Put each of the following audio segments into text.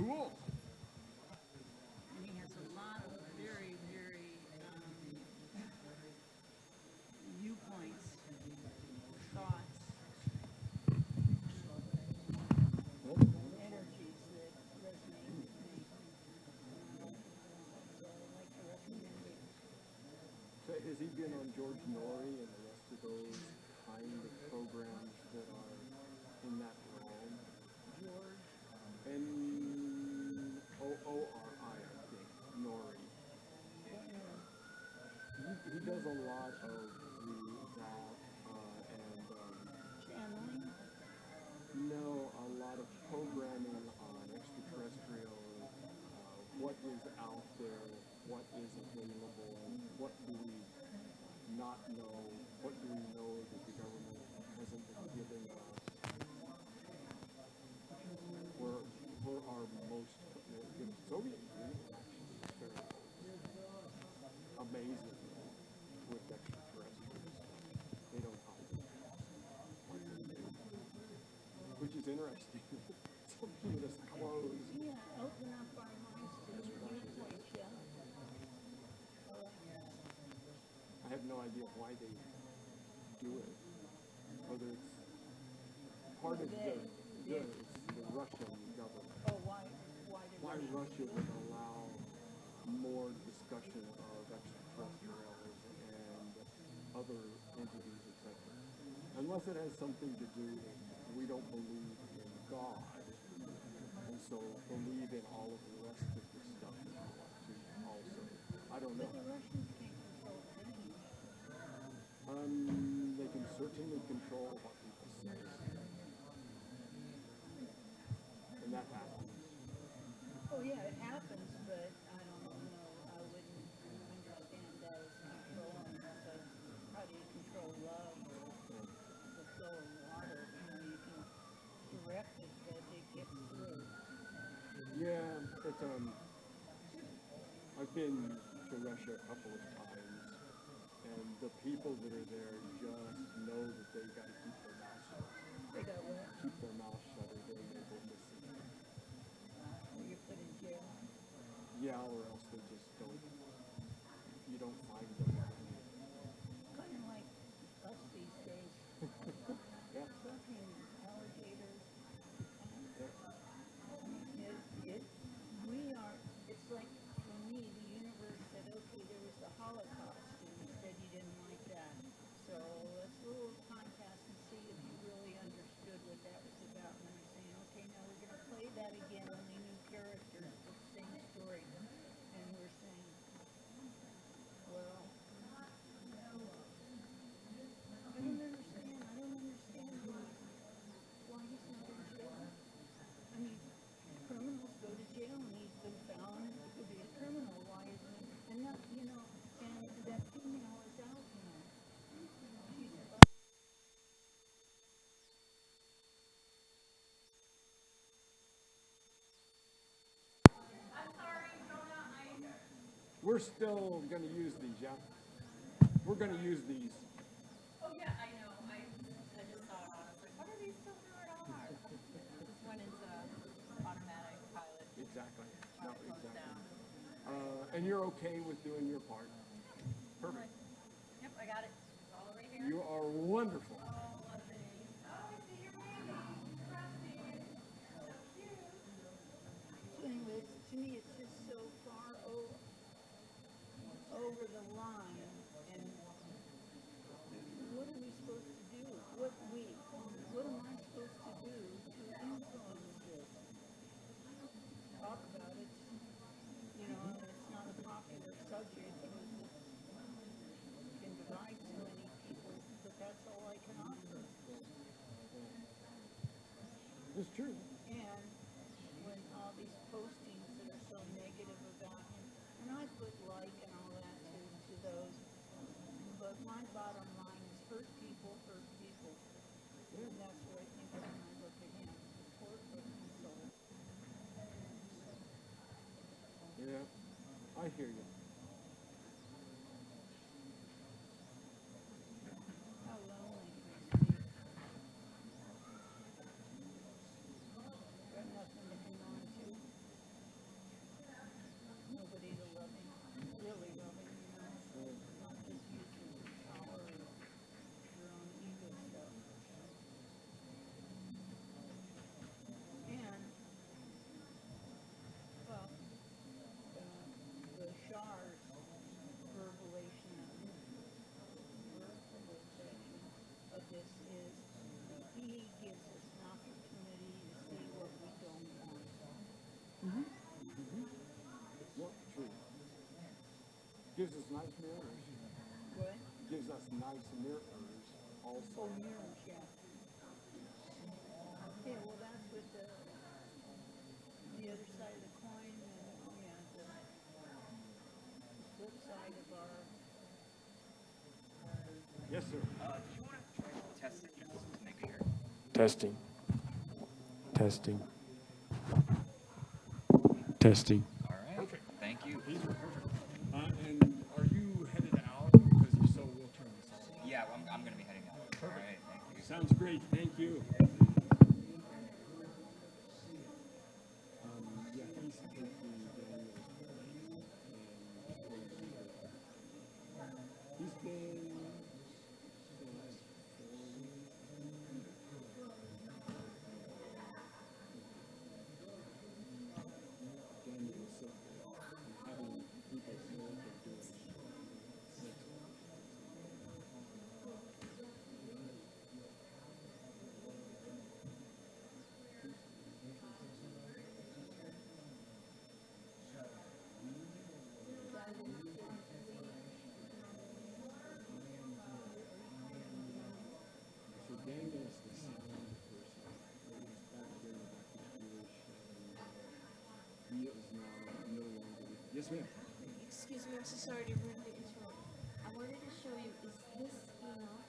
Cool. And he has a lot of very, very viewpoints, thoughts, energies that resonate with me. So I like to recommend it. So has he been on George Norrie and the rest of those kind of programs that are in that realm? George. N-O-O-R-I, I think, Norrie. He does a lot of that and Channeling. no, a lot of programming on extraterrestrial, what is out there, what is available, what do we not know, what do we know that the government hasn't been giving us. We're our most, the Soviet Union actually is very amazing with extraterrestrials. They don't hide it like we do, which is interesting. Some of this clothes. Yeah, open up our minds to new viewpoints, yeah. I have no idea why they do it. Whether it's part of the Russian government. Oh, why Why Russia would allow more discussion of extraterrestrials and other entities, etc. Unless it has something to do with we don't believe in God, and so believe in all of the rest of the stuff that we want to also. I don't know. But the Russians can't control anything. They can certainly control what people say. And that happens. Oh yeah, it happens, but I don't know. I wouldn't understand that as controlling, because how do you control love, the flow of water? You can direct it, but it gets through. Yeah, it's I've been to Russia a couple of times, and the people that are there just know that they've got to keep their mouth shut. They got what? Keep their mouth shut or they'll never listen. Or you're put in jail. Yeah, or else they just don't. You don't find them. Kind of like us these days. Yeah. Fucking alligators. It's like, for me, the universe said, okay, there was the Holocaust, and you said you didn't like that. So let's do a little time pass and see if you really understood what that was about. And they're saying, okay, now we're going to play that again, only new characters, but same story. And we're saying, well, I don't understand why he's not in jail. I mean, criminals go to jail and he's been found to be a criminal. Why isn't he? And that, and that female is out now. She's We're still going to use these, yeah? We're going to use these. Oh yeah, I know. I just saw it on. I was like, what are these still doing on? This one is automatic pilot. Exactly. How No, it slows exactly. down. And you're okay with doing your part. Perfect. Yep, I got it. It's all right here. You are wonderful. Oh, let's see. Oh, I see your baby. Interesting. So cute. So anyways, to me, it's just so far over the line. And what are we supposed to do? What am I supposed to do to influence this? Talk about it. It's not a popular subject because it can divide too many people, but that's all I can offer. It's true. And when all these postings that are so negative about him, and I put like and all that to those, but my bottom line is hurt people. And that's what I think of when I look at him. Poor fucking soul. Yeah, I hear you. How lonely he must be. Got nothing to hang on to. gives us nice mirrors. What? Gives us nice mirrors also. Oh, mirrors, yeah. Yeah, well, that's what the other side of the coin, and, yeah, the flip side of our, Yes, sir. Did you want to try to test it just to make sure? Testing. Testing. Testing. All right. Thank you. These are perfect. And are you headed out? Because if so, we'll turn this off. Yeah, I'm going to be heading out. All right. Thank you. Sounds great. Thank you. Yeah, he's taking Daniel's place, and he's been the last 4 weeks. Daniel is so good. And having people know what they're doing makes a lot of sense. So Daniel's the sound person. He's back there back in Jewish, and he is now no longer with. Yes, ma'am. Excuse me, I'm so sorry to rudely interrupt. I wanted to show you, is this enough?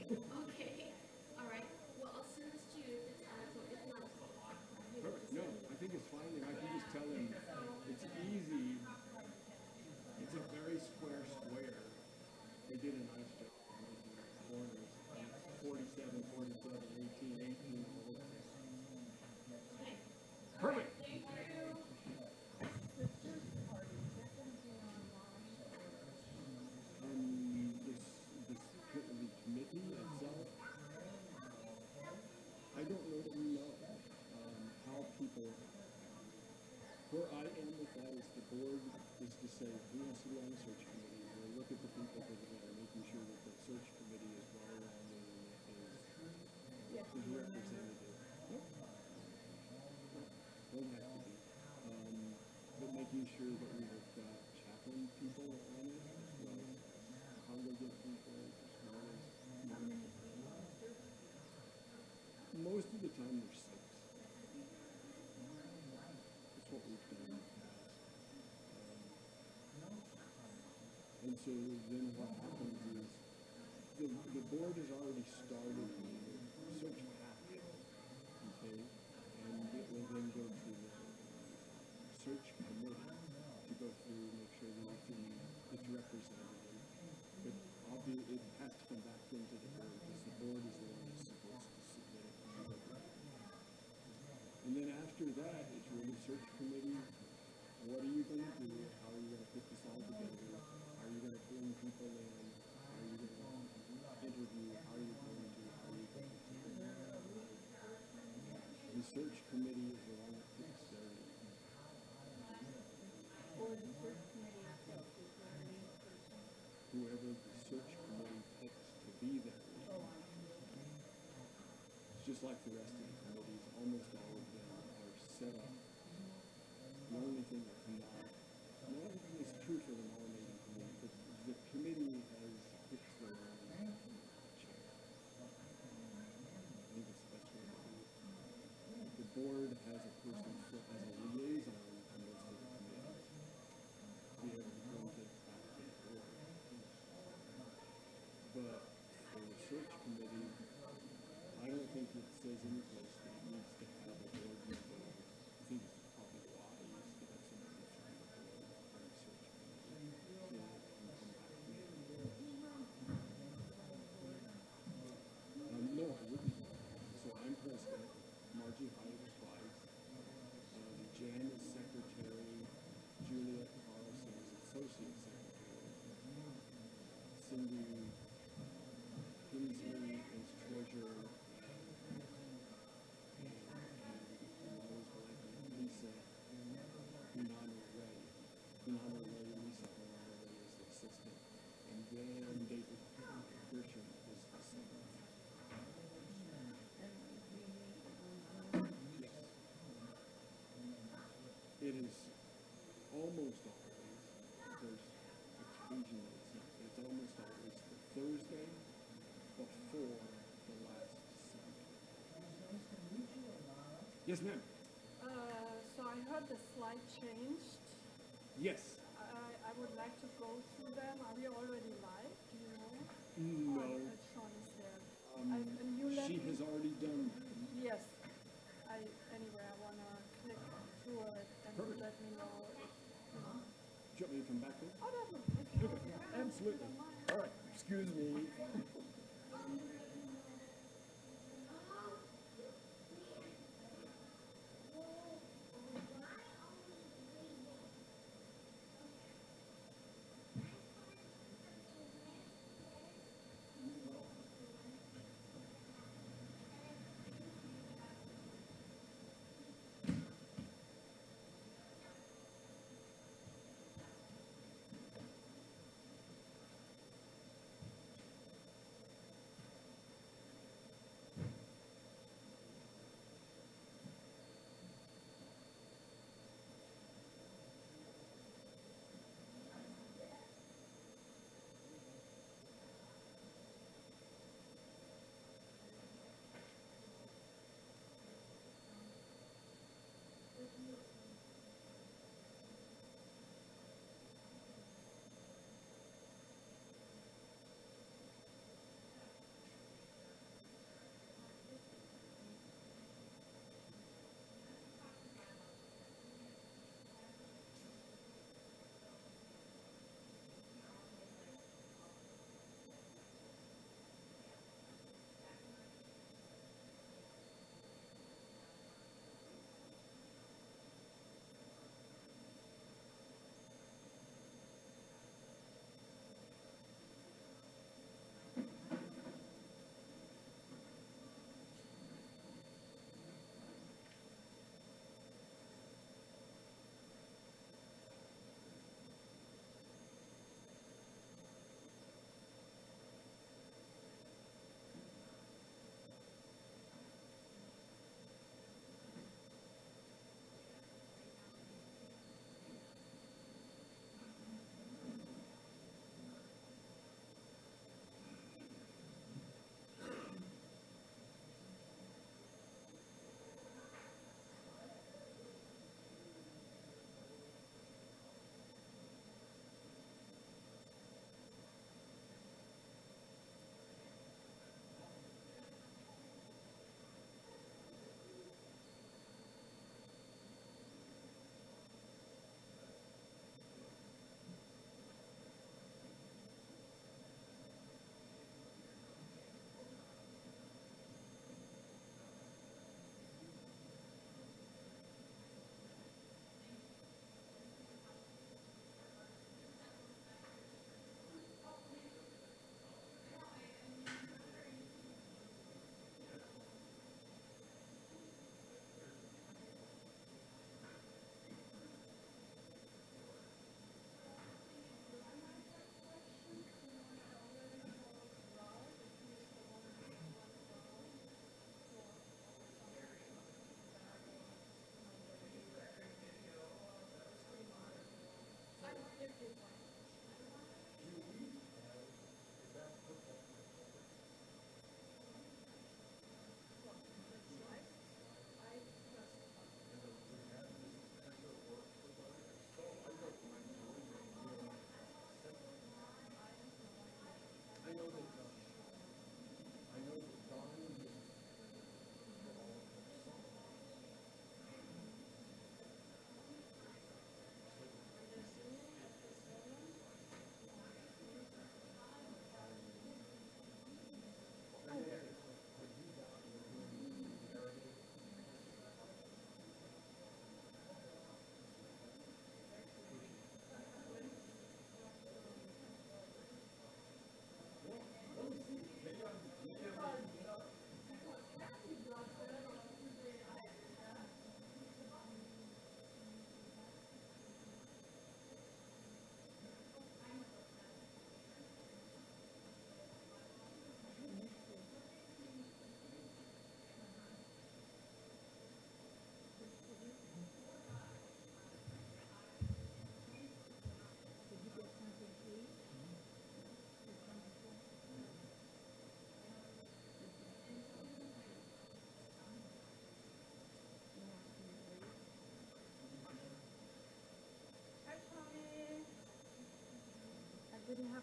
Okay, all right. Well, I'll send this to you if it's adequate. If not, Perfect. No, I think it's fine, and I can just tell him it's easy. It's a very square square. They did a nice job on making the corners. 47, 47, 18, 18. All those things. Perfect. The committee itself, I don't really know how people, where I am with that is the board is to say, who wants to be on the search committee? We'll look at the people that are there, making sure that the search committee is well rounded and is representative. Don't have to be. But making sure that we have got chaplain people on it as well as congregate people as well as most of the time there's 6. That's what we've done in the past. And so then what happens is the board has already started the search path, okay? And it will then go to the search committee to go through, make sure that it's representative. But obviously it has to come back into the board because the board is the one that's supposed to submit it to the board. And then after that, it's really search committee. What are you going to do? How are you going to put this all together? Are you going to bring people in? Are you going to interview? How are you going to? The search committee is the one that picks their or the search committee itself, is there a lead person? whoever the search committee picks to be that lead. It's just like the rest of the committees, almost all of them are set up. The only thing that's not everything is true for the nominating committee, but the committee has picked their own chair. I think it's the best way to do it. The board has a person, as a liaison to most of the committees, to be able to bring it back to the board. But for the search committee, I don't think it's says any place that it needs to have a board member, I think it's probably wise to have somebody from the board or research committee that can come back no, I wouldn't. So I'm president, Margie Hyatt is vice, Jan is secretary, Juliet Carlson is associate secretary, Cindy Kinsley is treasurer, and Rose Blanket, Lisa Unana Ray. Unana Ray, Lisa Unana Ray is the assistant, and then David Grisham is the second. It is almost always, there's occasionally it's not, but it's almost always the Thursday before the last Sunday. Yes, ma'am. So I heard the slide changed. Yes. I would like to go through them. Are we already live? Do you know? No. Oh, Sean is there. And you let She me, has already done that. yes. Anyway, I wanna click through it and Perfect. let me know if, Do you want me to come back there? oh, definitely. Okay, absolutely. All right, excuse me.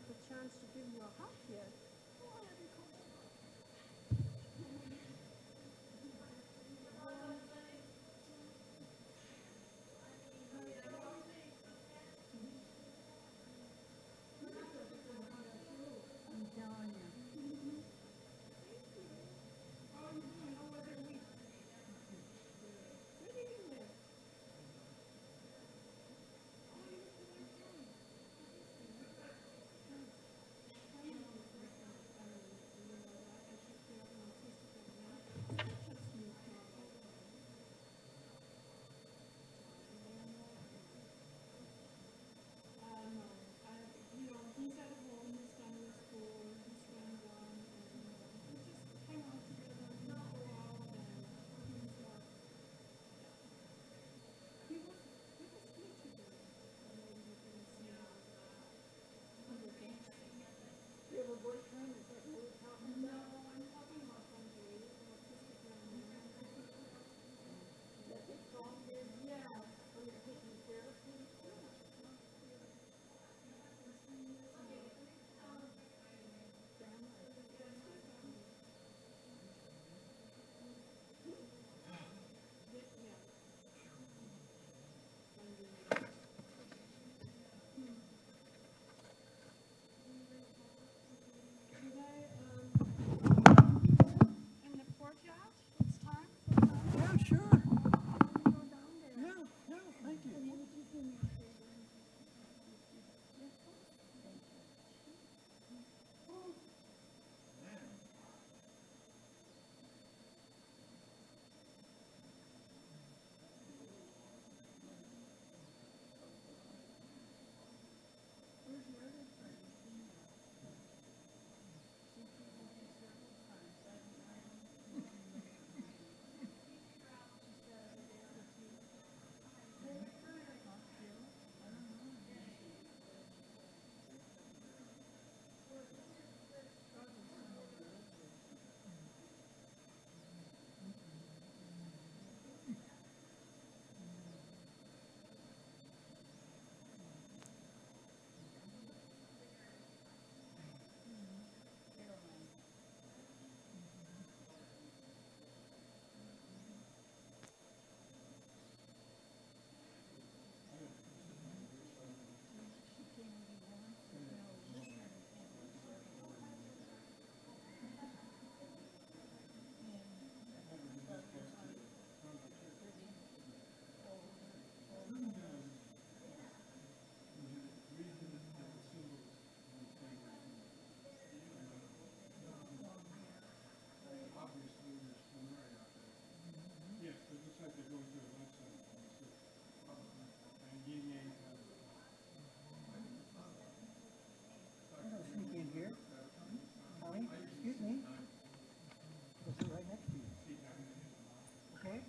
the chance to give you a hug yet. I'm telling you. You have a boyfriend? Is that what we're talking about? No, I'm talking about Andre, autistic young man. That big dog is, yeah. Oh, you're taking therapy? In the courtyard, it's time for Yeah, sure. go down there. Yeah, thank you. And would you do me a favor? Sneak in here. Connie, excuse me. We'll sit right next to you. Okay?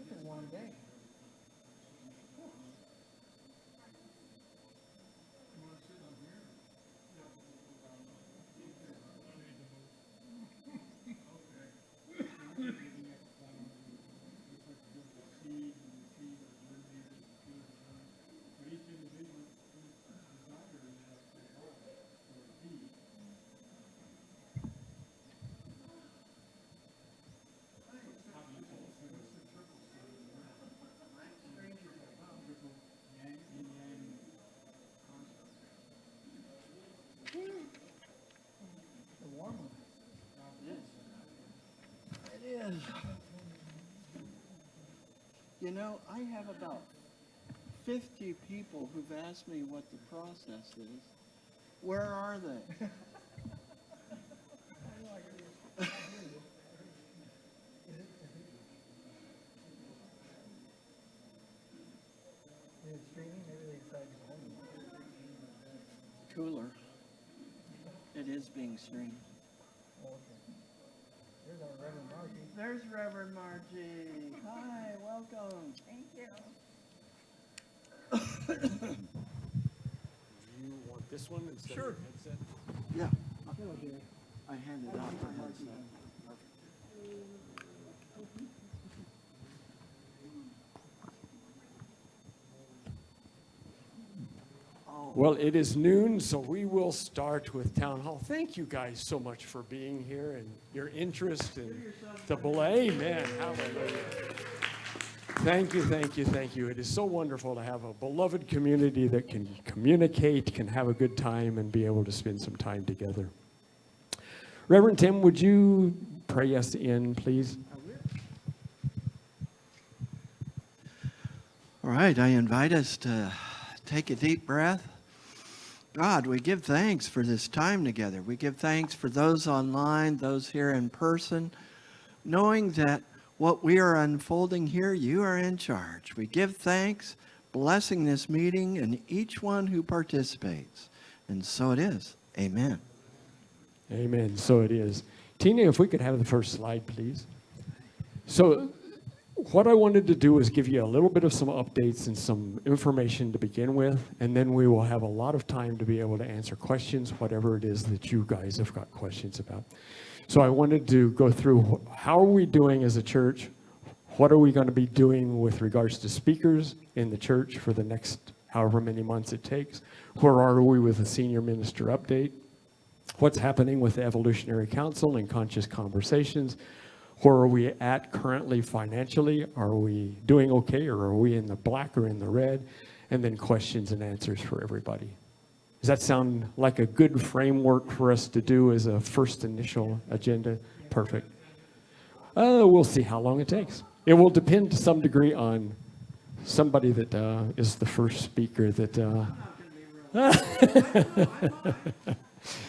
It's a warm day. The warm one. It is. You know, I have about 50 people who've asked me what the process is. Where are they? Is it streaming? Maybe they decided to hold it. Cooler. It is being streamed. Oh, okay. There's our Reverend Margie. There's Reverend Margie. Hi, welcome. Thank you. You want this one instead of the headset? Yeah, Hello, dear. I handed out the headset. Well, it is noon, so we will start with Town Hall. Thank you guys so much for being here and your interest in the belay. Amen. Hallelujah. Thank you, thank you, thank you. It is so wonderful to have a beloved community that can communicate, can have a good time, and be able to spend some time together. Reverend Tim, would you pray us in, please? All right, I invite us to take a deep breath. God, we give thanks for this time together. We give thanks for those online, those here in person, knowing that what we are unfolding here, you are in charge. We give thanks, blessing this meeting and each one who participates. And so it is. Amen. Amen. So it is. Tina, if we could have the first slide, please. So what I wanted to do is give you a little bit of some updates and some information to begin with, and then we will have a lot of time to be able to answer questions, whatever it is that you guys have got questions about. So I wanted to go through how are we doing as a church? What are we going to be doing with regards to speakers in the church for the next however many months it takes? Where are we with the senior minister update? What's happening with the Evolutionary Council and Conscious Conversations? Where are we at currently financially? Are we doing okay, or are we in the black or in the red? And then questions and answers for everybody. Does that sound like a good framework for us to do as a first initial agenda? Perfect. We'll see how long it takes. It will depend to some degree on somebody that is the first speaker that...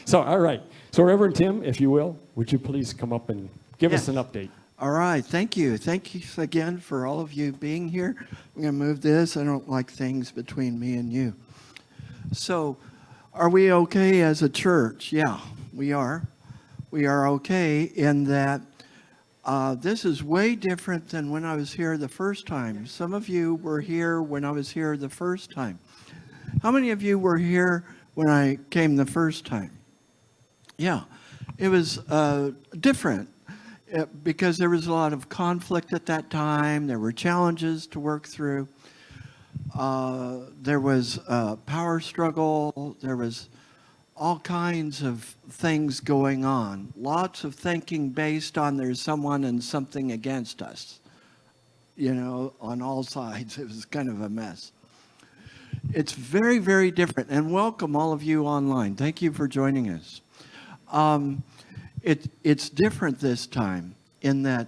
So, all right. So, Reverend Tim, if you will, would you please come up and give us an update? All right. Thank you. Thank you again for all of you being here. I'm going to move this. I don't like things between me and you. So, are we okay as a church? Yeah, we are. We are okay in that this is way different than when I was here the first time. Some of you were here when I was here the first time. How many of you were here when I came the first time? Yeah, it was different because there was a lot of conflict at that time. There were challenges to work through. There was a power struggle. There was all kinds of things going on. Lots of thinking based on there's someone and something against us. You know, on all sides. It was kind of a mess. It's very, very different. And welcome all of you online. Thank you for joining us. It's different this time in that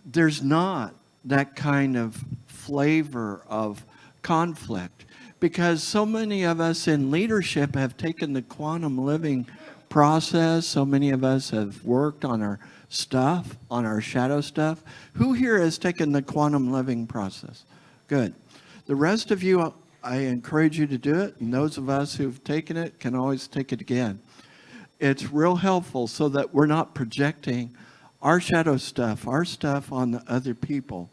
there's not that kind of flavor of conflict because so many of us in leadership have taken the quantum living process. So many of us have worked on our stuff, on our shadow stuff. Who here has taken the quantum living process? Good. The rest of you, I encourage you to do it, and those of us who've taken it can always take it again. It's real helpful so that we're not projecting our shadow stuff, our stuff on the other people.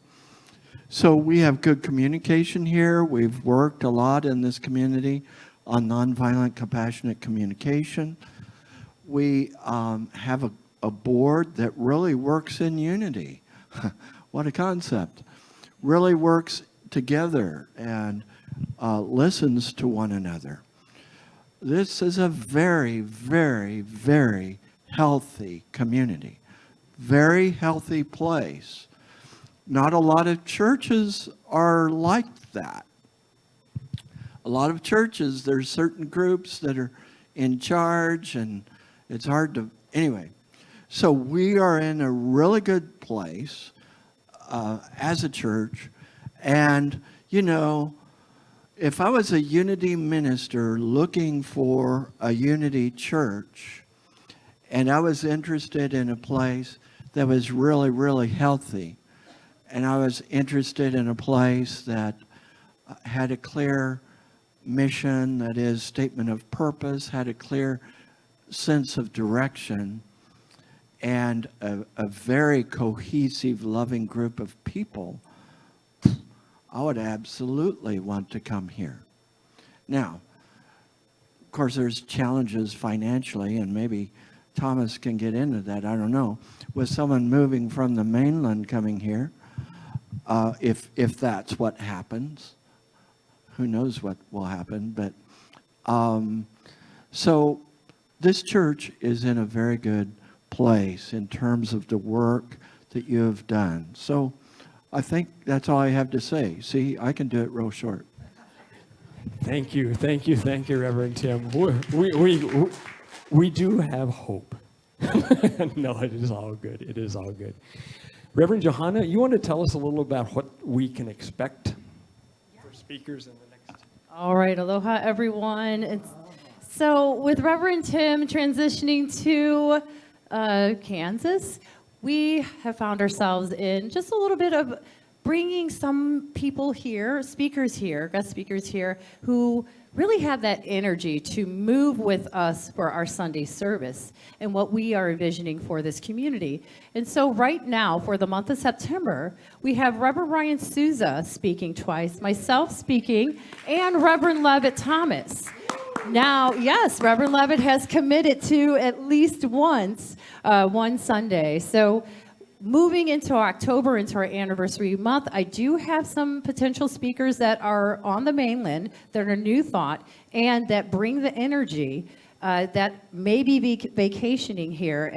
So we have good communication here. We've worked a lot in this community on nonviolent, compassionate communication. We have a board that really works in unity. What a concept. Really works together and listens to one another. This is a very, very, very healthy community. Very healthy place. Not a lot of churches are like that. A lot of churches, there's certain groups that are in charge and it's hard to, anyway. So we are in a really good place as a church. And, you know, if I was a unity minister looking for a unity church, and I was interested in a place that was really, really healthy, and I was interested in a place that had a clear mission, that is, statement of purpose, had a clear sense of direction, and a very cohesive, loving group of people, I would absolutely want to come here. Now, of course, there's challenges financially, and maybe Thomas can get into that, I don't know, with someone moving from the mainland coming here, if that's what happens. Who knows what will happen, but So this church is in a very good place in terms of the work that you have done. So I think that's all I have to say. See, I can do it real short. Thank you, Reverend Tim. We do have hope. No, it is all good. It is all good. Reverend Johanna, you want to tell us a little about what we can expect for speakers in the next? All right, aloha everyone. So with Reverend Tim transitioning to Kansas, we have found ourselves in just a little bit of bringing some people here, speakers here, guest speakers here, who really have that energy to move with us for our Sunday service and what we are envisioning for this community. And so right now, for the month of September, we have Reverend Ryan Souza speaking twice, myself speaking, and Reverend Levitt Thomas. Now, yes, Reverend Levitt has committed to at least once, one Sunday. So moving into October, into our anniversary month, I do have some potential speakers that are on the mainland that are New Thought and that bring the energy that may be vacationing here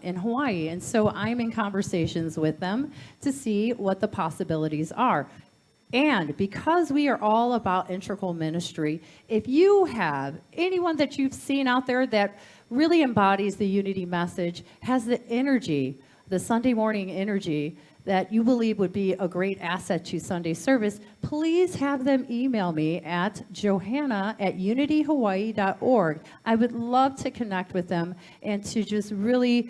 in Hawaii. And so I'm in conversations with them to see what the possibilities are. And because we are all about integral ministry, if you have anyone that you've seen out there that really embodies the unity message, has the energy, the Sunday morning energy that you believe would be a great asset to Sunday service, please have them email me at johanna@unityhawaii.org. I would love to connect with them and to just really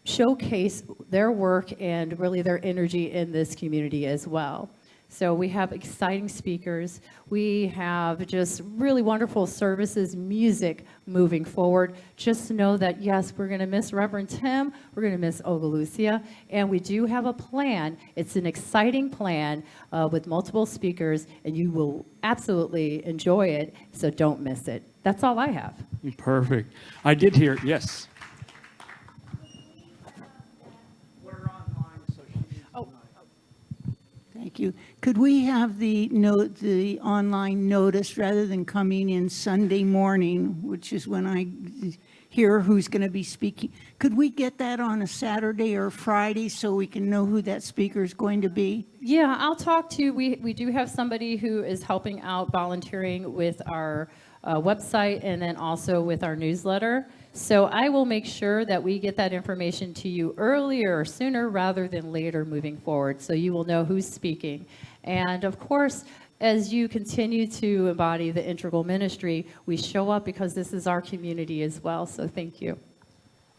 showcase their work and really their energy in this community as well. So we have exciting speakers. We have just really wonderful services, music moving forward. Just know that, yes, we're going to miss Reverend Tim. We're going to miss Ogalucia. And we do have a plan. It's an exciting plan with multiple speakers, and you will absolutely enjoy it. So don't miss it. That's all I have. Perfect. I did hear, yes. Thank you. Could we have the online notice rather than coming in Sunday morning, which is when I hear who's going to be speaking? Could we get that on a Saturday or Friday so we can know who that speaker is going to be? Yeah, I'll talk to, we do have somebody who is helping out volunteering with our website and then also with our newsletter. So I will make sure that we get that information to you earlier or sooner rather than later moving forward, so you will know who's speaking. And of course, as you continue to embody the integral ministry, we show up because this is our community as well, so thank you.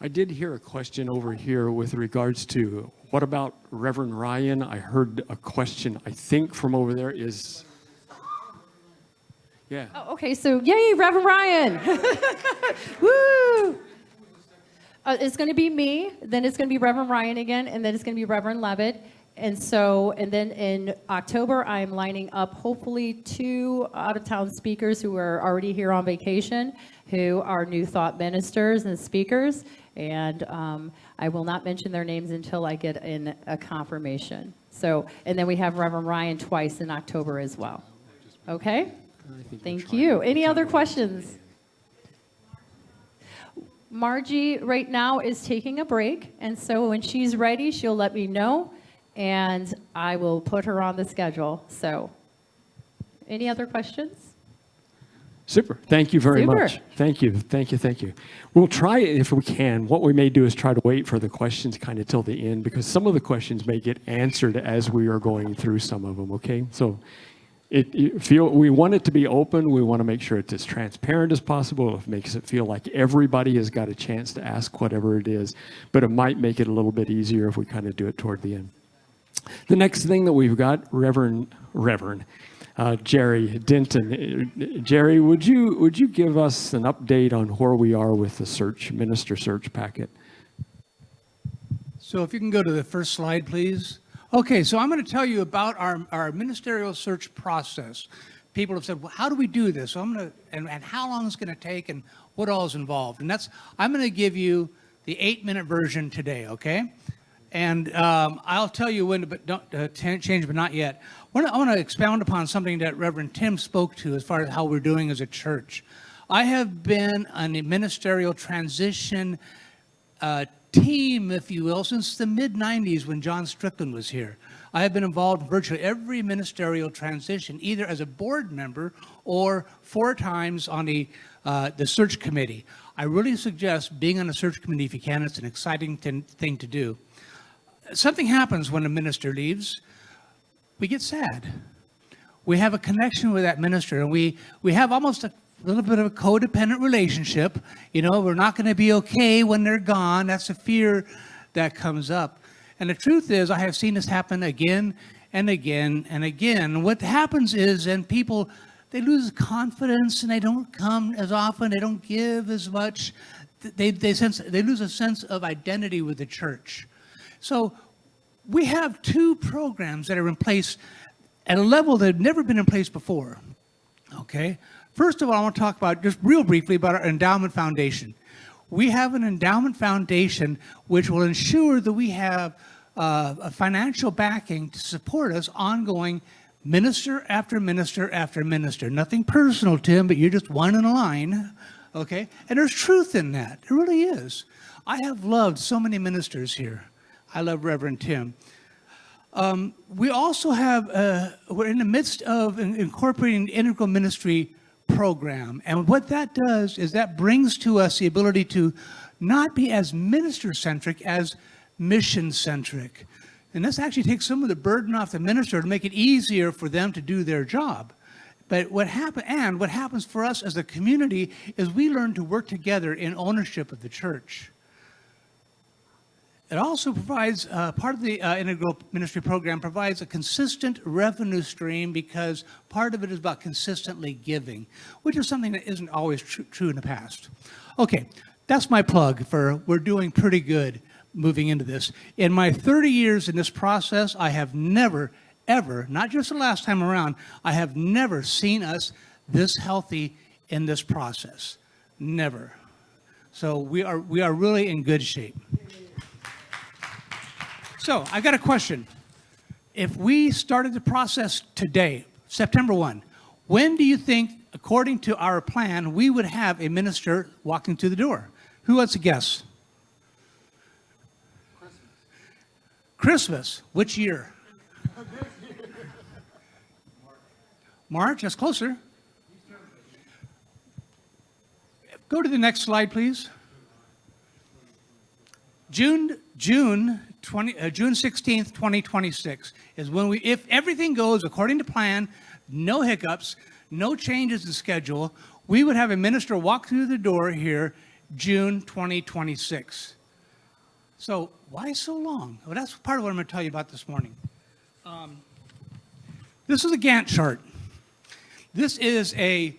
I did hear a question over here with regards to, what about Reverend Ryan? I heard a question, I think, from over there is... Yeah. Oh, okay, so yay, Reverend Ryan. Woo! It's going to be me, then it's going to be Reverend Ryan again, and then it's going to be Reverend Levitt. And then in October, I'm lining up hopefully 2 out-of-town speakers who are already here on vacation, who are New Thought ministers and speakers. And I will not mention their names until I get in a confirmation. So, and then we have Reverend Ryan twice in October as well. Okay? Thank you. Any other questions? Margie right now is taking a break, and so when she's ready, she'll let me know, and I will put her on the schedule. So, any other questions? Super. Thank you very Super. much. Thank you. We'll try, if we can, what we may do is try to wait for the questions kind of till the end, because some of the questions may get answered as we are going through some of them, okay? So we want it to be open. We want to make sure it's as transparent as possible. It makes it feel like everybody has got a chance to ask whatever it is, but it might make it a little bit easier if we kind of do it toward the end. The next thing that we've got, Reverend Jerry Denton. Jerry, would you give us an update on where we are with the minister search packet? So if you can go to the first slide, please. Okay, so I'm going to tell you about our ministerial search process. People have said, well, how do we do this? So and how long it's going to take and what all is involved. And I'm going to give you the 8-minute version today, okay? And I'll tell you when, but don't change, but not yet. I want to expound upon something that Reverend Tim spoke to as far as how we're doing as a church. I have been on a ministerial transition team, if you will, since the mid-90s when John Strickland was here. I have been involved in virtually every ministerial transition, either as a board member or 4 times on the search committee. I really suggest being on a search committee if you can. It's an exciting thing to do. Something happens when a minister leaves. We get sad. We have a connection with that minister, and we have almost a little bit of a codependent relationship. You know, we're not going to be okay when they're gone. That's a fear that comes up. And the truth is, I have seen this happen again and again and again. What happens is, and people, they lose confidence and they don't come as often, they don't give as much. They lose a sense of identity with the church. So we have 2 programs that are in place at a level that have never been in place before. Okay? First of all, I want to talk about, just real briefly, about our endowment foundation. We have an endowment foundation which will ensure that we have a financial backing to support us ongoing, minister after minister after minister. Nothing personal, Tim, but you're just one in a line, okay? And there's truth in that. There really is. I have loved so many ministers here. I love Reverend Tim. We also have, we're in the midst of incorporating the integral ministry program. And what that does is that brings to us the ability to not be as minister-centric as mission-centric. And this actually takes some of the burden off the minister to make it easier for them to do their job. But what happens for us as a community is we learn to work together in ownership of the church. It also provides, part of the Integral Ministry Program provides a consistent revenue stream because part of it is about consistently giving, which is something that isn't always true in the past. Okay, that's my plug for we're doing pretty good moving into this. In my 30 years in this process, I have never, ever, not just the last time around, I have never seen us this healthy in this process. Never. So we are really in good shape. So I got a question. If we started the process today, September 1, when do you think, according to our plan, we would have a minister walking through the door? Who wants to guess? Christmas. Which year? March. That's closer. Go to the next slide, please. June 16th, 2026 is when we, if everything goes according to plan, no hiccups, no changes in schedule, we would have a minister walk through the door here June 2026. So why so long? Well, that's part of what I'm going to tell you about this morning. This is a Gantt chart. This is a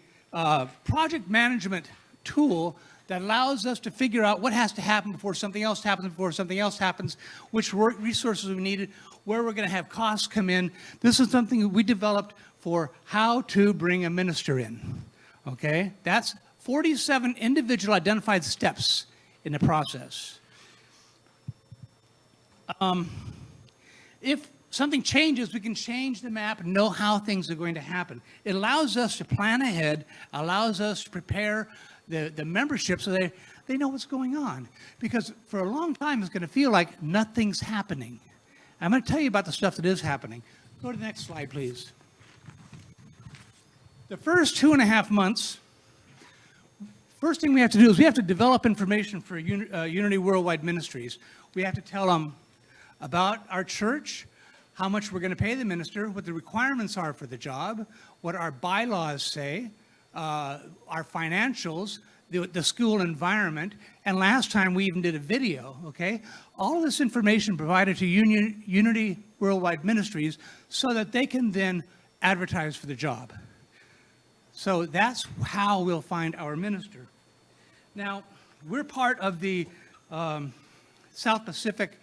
project management tool that allows us to figure out what has to happen before something else happens, which resources we needed, where we're going to have costs come in. This is something that we developed for how to bring a minister in, okay? That's 47 individual identified steps in the process. If something changes, we can change the map and know how things are going to happen. It allows us to plan ahead, allows us to prepare the membership so they know what's going on. Because for a long time, it's going to feel like nothing's happening. I'm going to tell you about the stuff that is happening. Go to the next slide, please. The first 2.5 months, first thing we have to do is we have to develop information for Unity Worldwide Ministries. We have to tell them about our church, how much we're going to pay the minister, what the requirements are for the job, what our bylaws say, our financials, the school environment, and last time we even did a video, okay? All of this information provided to Unity Worldwide Ministries so that they can then advertise for the job. So that's how we'll find our minister. Now, we're part of the South Pacific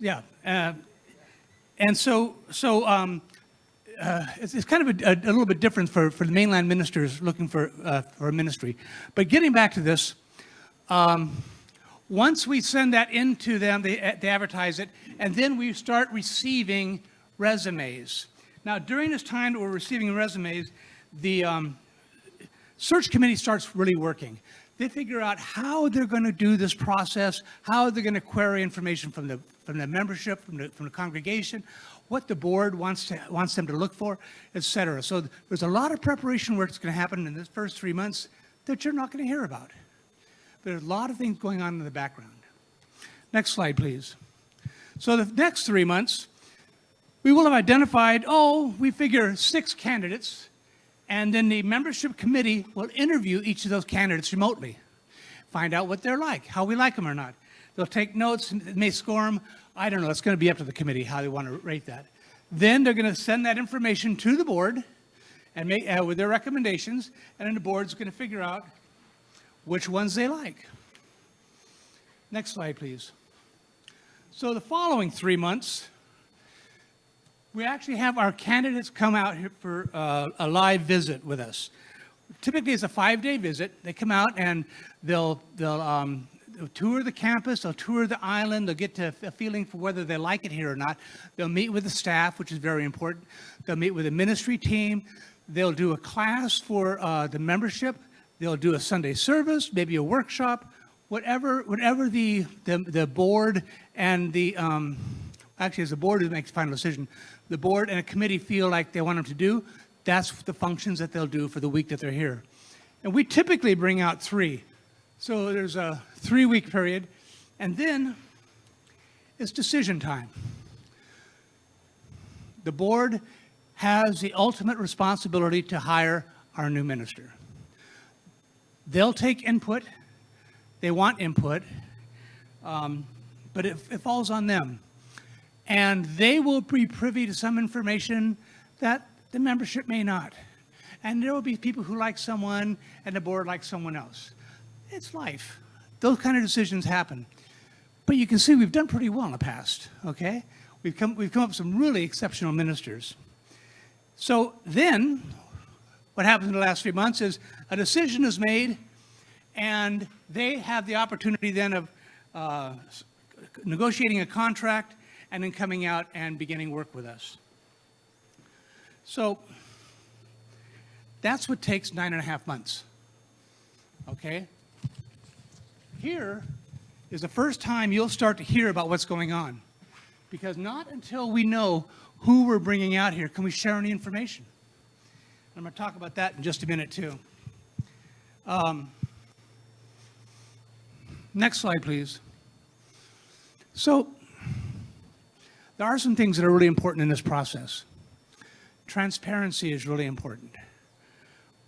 yeah, and so it's kind of a little bit different for the mainland ministers looking for a ministry. But getting back to this, Once we send that into them, they advertise it, and then we start receiving resumes. Now, during this time that we're receiving resumes, the search committee starts really working. They figure out how they're going to do this process, how they're going to query information from the membership, from the congregation, what the board wants them to look for, et cetera. So there's a lot of preparation work that's going to happen in this first 3 months that you're not going to hear about. There's a lot of things going on in the background. Next slide, please. So the next 3 months, we will have identified, we figure 6 candidates, and then the membership committee will interview each of those candidates remotely, find out what they're like, how we like them or not. They'll take notes, and they may score them. I don't know, it's going to be up to the committee how they want to rate that. Then they're going to send that information to the board and make, with their recommendations, and then the board's going to figure out which ones they like. Next slide, please. So the following 3 months, we actually have our candidates come out here for a live visit with us. Typically, it's a 5-day visit. They come out and they'll tour the campus, they'll tour the island, they'll get to a feeling for whether they like it here or not. They'll meet with the staff, which is very important. They'll meet with the ministry team. They'll do a class for the membership. They'll do a Sunday service, maybe a workshop, whatever the board and the, actually it's the board who makes the final decision. The board and a committee feel like they want them to do, that's the functions that they'll do for the week that they're here. And we typically bring out 3. So there's a 3-week period, and then it's decision time. The board has the ultimate responsibility to hire our new minister. They'll take input, they want input, but it falls on them. And they will be privy to some information that the membership may not. And there will be people who like someone and the board likes someone else. It's life. Those kind of decisions happen. But you can see we've done pretty well in the past, okay? We've come up with some really exceptional ministers. So then, what happens in the last 3 months is a decision is made, and they have the opportunity then of negotiating a contract and then coming out and beginning work with us. So that's what takes 9.5 months, okay? Here is the first time you'll start to hear about what's going on, because not until we know who we're bringing out here can we share any information. I'm going to talk about that in just a minute too. Next slide, please. So there are some things that are really important in this process. Transparency is really important.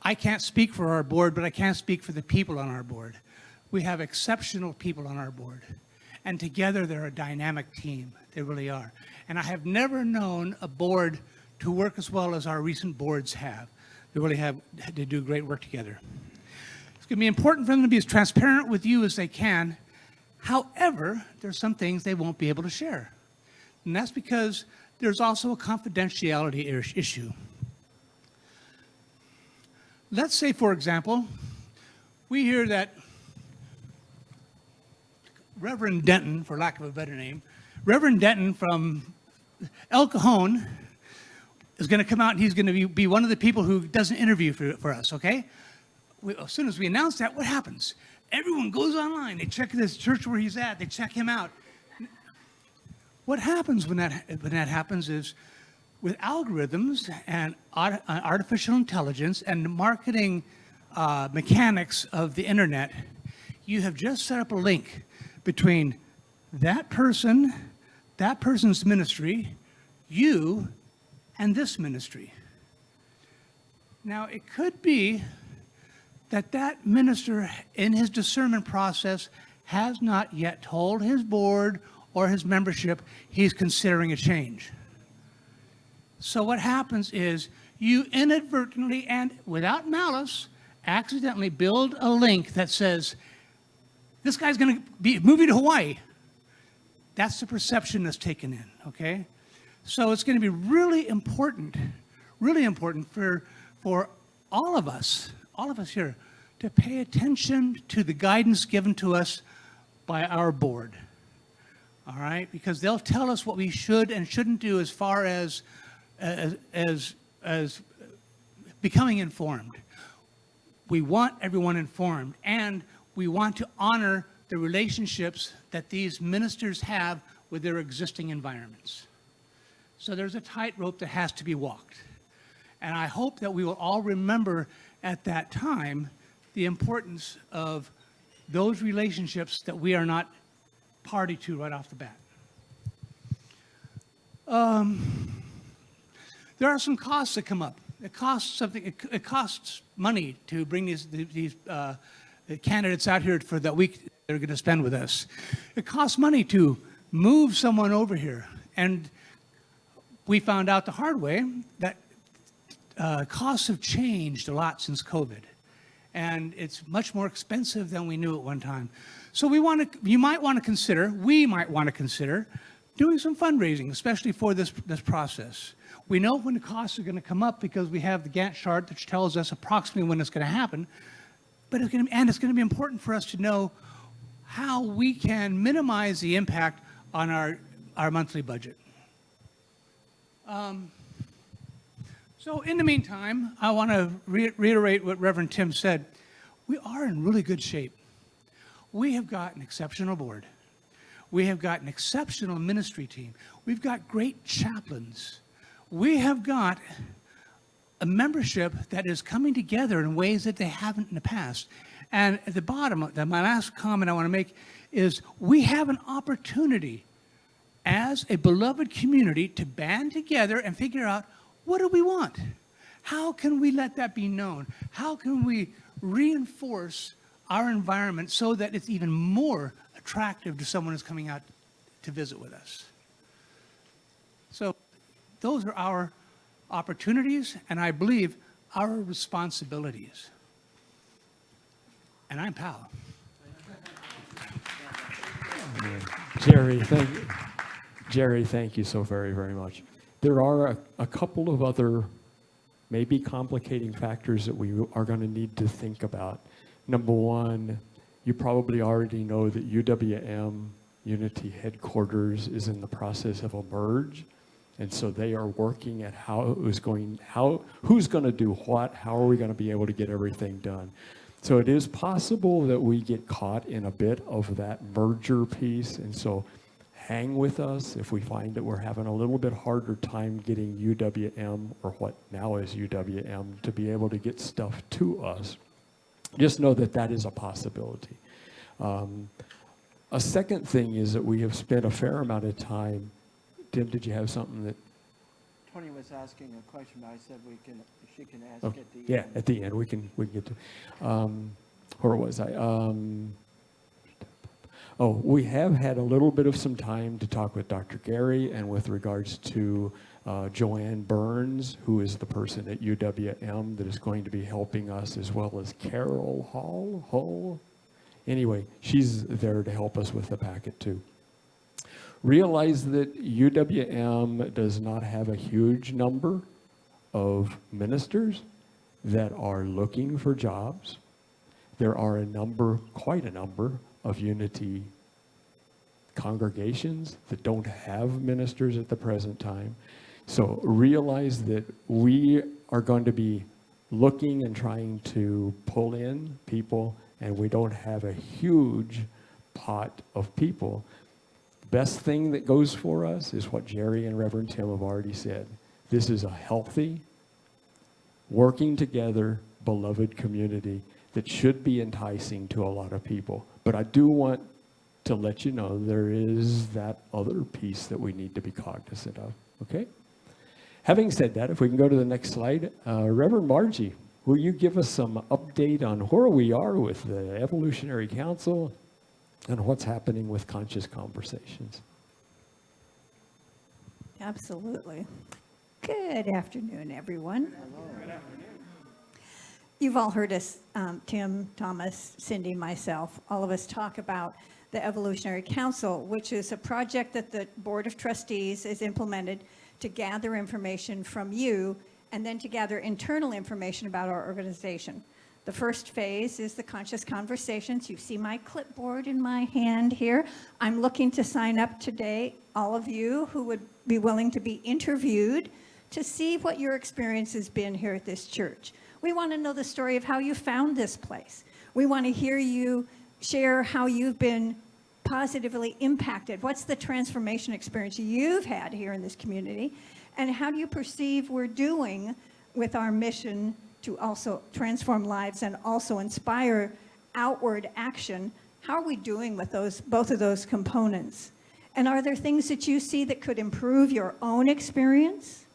I can't speak for our board, but I can speak for the people on our board. We have exceptional people on our board, and together they're a dynamic team. They really are. And I have never known a board to work as well as our recent boards have. They do great work together. It's going to be important for them to be as transparent with you as they can. However, there's some things they won't be able to share. And that's because there's also a confidentiality issue. Let's say, for example, we hear that Reverend Denton, for lack of a better name, Reverend Denton from El Cajon is going to come out and he's going to be one of the people who does an interview for us, okay? As soon as we announce that, what happens? Everyone goes online. They check this church where he's at. They check him out. What happens when that happens is, with algorithms and artificial intelligence and the marketing mechanics of the internet, you have just set up a link between that person, that person's ministry, you, and this ministry. Now, it could be that that minister, in his discernment process, has not yet told his board or his membership he's considering a change. So what happens is you inadvertently and without malice accidentally build a link that says, this guy's going to be moving to Hawaii. That's the perception that's taken in, okay? So it's going to be really important for all of us here, to pay attention to the guidance given to us by our board. All right, because they'll tell us what we should and shouldn't do as far as becoming informed. We want everyone informed, and we want to honor the relationships that these ministers have with their existing environments. So there's a tightrope that has to be walked. And I hope that we will all remember at that time the importance of those relationships that we are not party to right off the bat. There are some costs that come up. It costs something. It costs money to bring these candidates out here for that week they're going to spend with us. It costs money to move someone over here, and we found out the hard way that costs have changed a lot since COVID, and it's much more expensive than we knew at one time. So we might want to consider doing some fundraising, especially for this process. We know when the costs are going to come up because we have the Gantt chart that tells us approximately when it's going to happen. But it's going to be important for us to know how we can minimize the impact on our monthly budget. So in the meantime, I want to reiterate what Reverend Tim said. We are in really good shape. We have got an exceptional board. We have got an exceptional ministry team. We've got great chaplains. We have got a membership that is coming together in ways that they haven't in the past. And at the bottom, my last comment I want to make is we have an opportunity as a beloved community to band together and figure out, what do we want? How can we let that be known? How can we reinforce our environment so that it's even more attractive to someone who's coming out to visit with us? So those are our opportunities, and I believe our responsibilities. And I'm Powell. Jerry, thank you so very, very much. There are a couple of other maybe complicating factors that we are going to need to think about. Number one, you probably already know that UWM Unity headquarters is in the process of a merge. And so they are working at who's going to do what, how are we going to be able to get everything done. So it is possible that we get caught in a bit of that merger piece. And so hang with us if we find that we're having a little bit harder time getting UWM, or what now is UWM, to be able to get stuff to us. Just know that that is a possibility. A second thing is that we have spent a fair amount of time. Tim, did you have something that? Tony was asking a question, but I said she can ask Okay. at the Yeah, end. at the end we can get to. Where was I? We have had a little bit of some time to talk with Dr. Gary, and with regards to Joanne Burns, who is the person at UWM that is going to be helping us, as well as Carol Hull. Anyway, she's there to help us with the packet too. Realize that UWM does not have a huge number of ministers that are looking for jobs. There are quite a number of Unity congregations that don't have ministers at the present time. So realize that we are going to be looking and trying to pull in people, and we don't have a huge pot of people. Best thing that goes for us is what Jerry and Reverend Tim have already said. This is a healthy, working together, beloved community that should be enticing to a lot of people. But I do want to let you know there is that other piece that we need to be cognizant of, okay? Having said that, if we can go to the next slide, Reverend Margie, will you give us some update on where we are with the Evolutionary Council and what's happening with Conscious Conversations? Absolutely. Good afternoon, everyone. You've all heard us, Tim, Thomas, Cindy, myself, all of us talk about the Evolutionary Council, which is a project that the Board of Trustees has implemented to gather information from you and then to gather internal information about our organization. The first phase is the conscious conversations. You see my clipboard in my hand here. I'm looking to sign up today, all of you who would be willing to be interviewed to see what your experience has been here at this church. We want to know the story of how you found this place. We want to hear you share how you've been positively impacted. What's the transformation experience you've had here in this community? And how do you perceive we're doing with our mission to also transform lives and also inspire outward action? How are we doing with both of those components? And are there things that you see that could improve your own experience?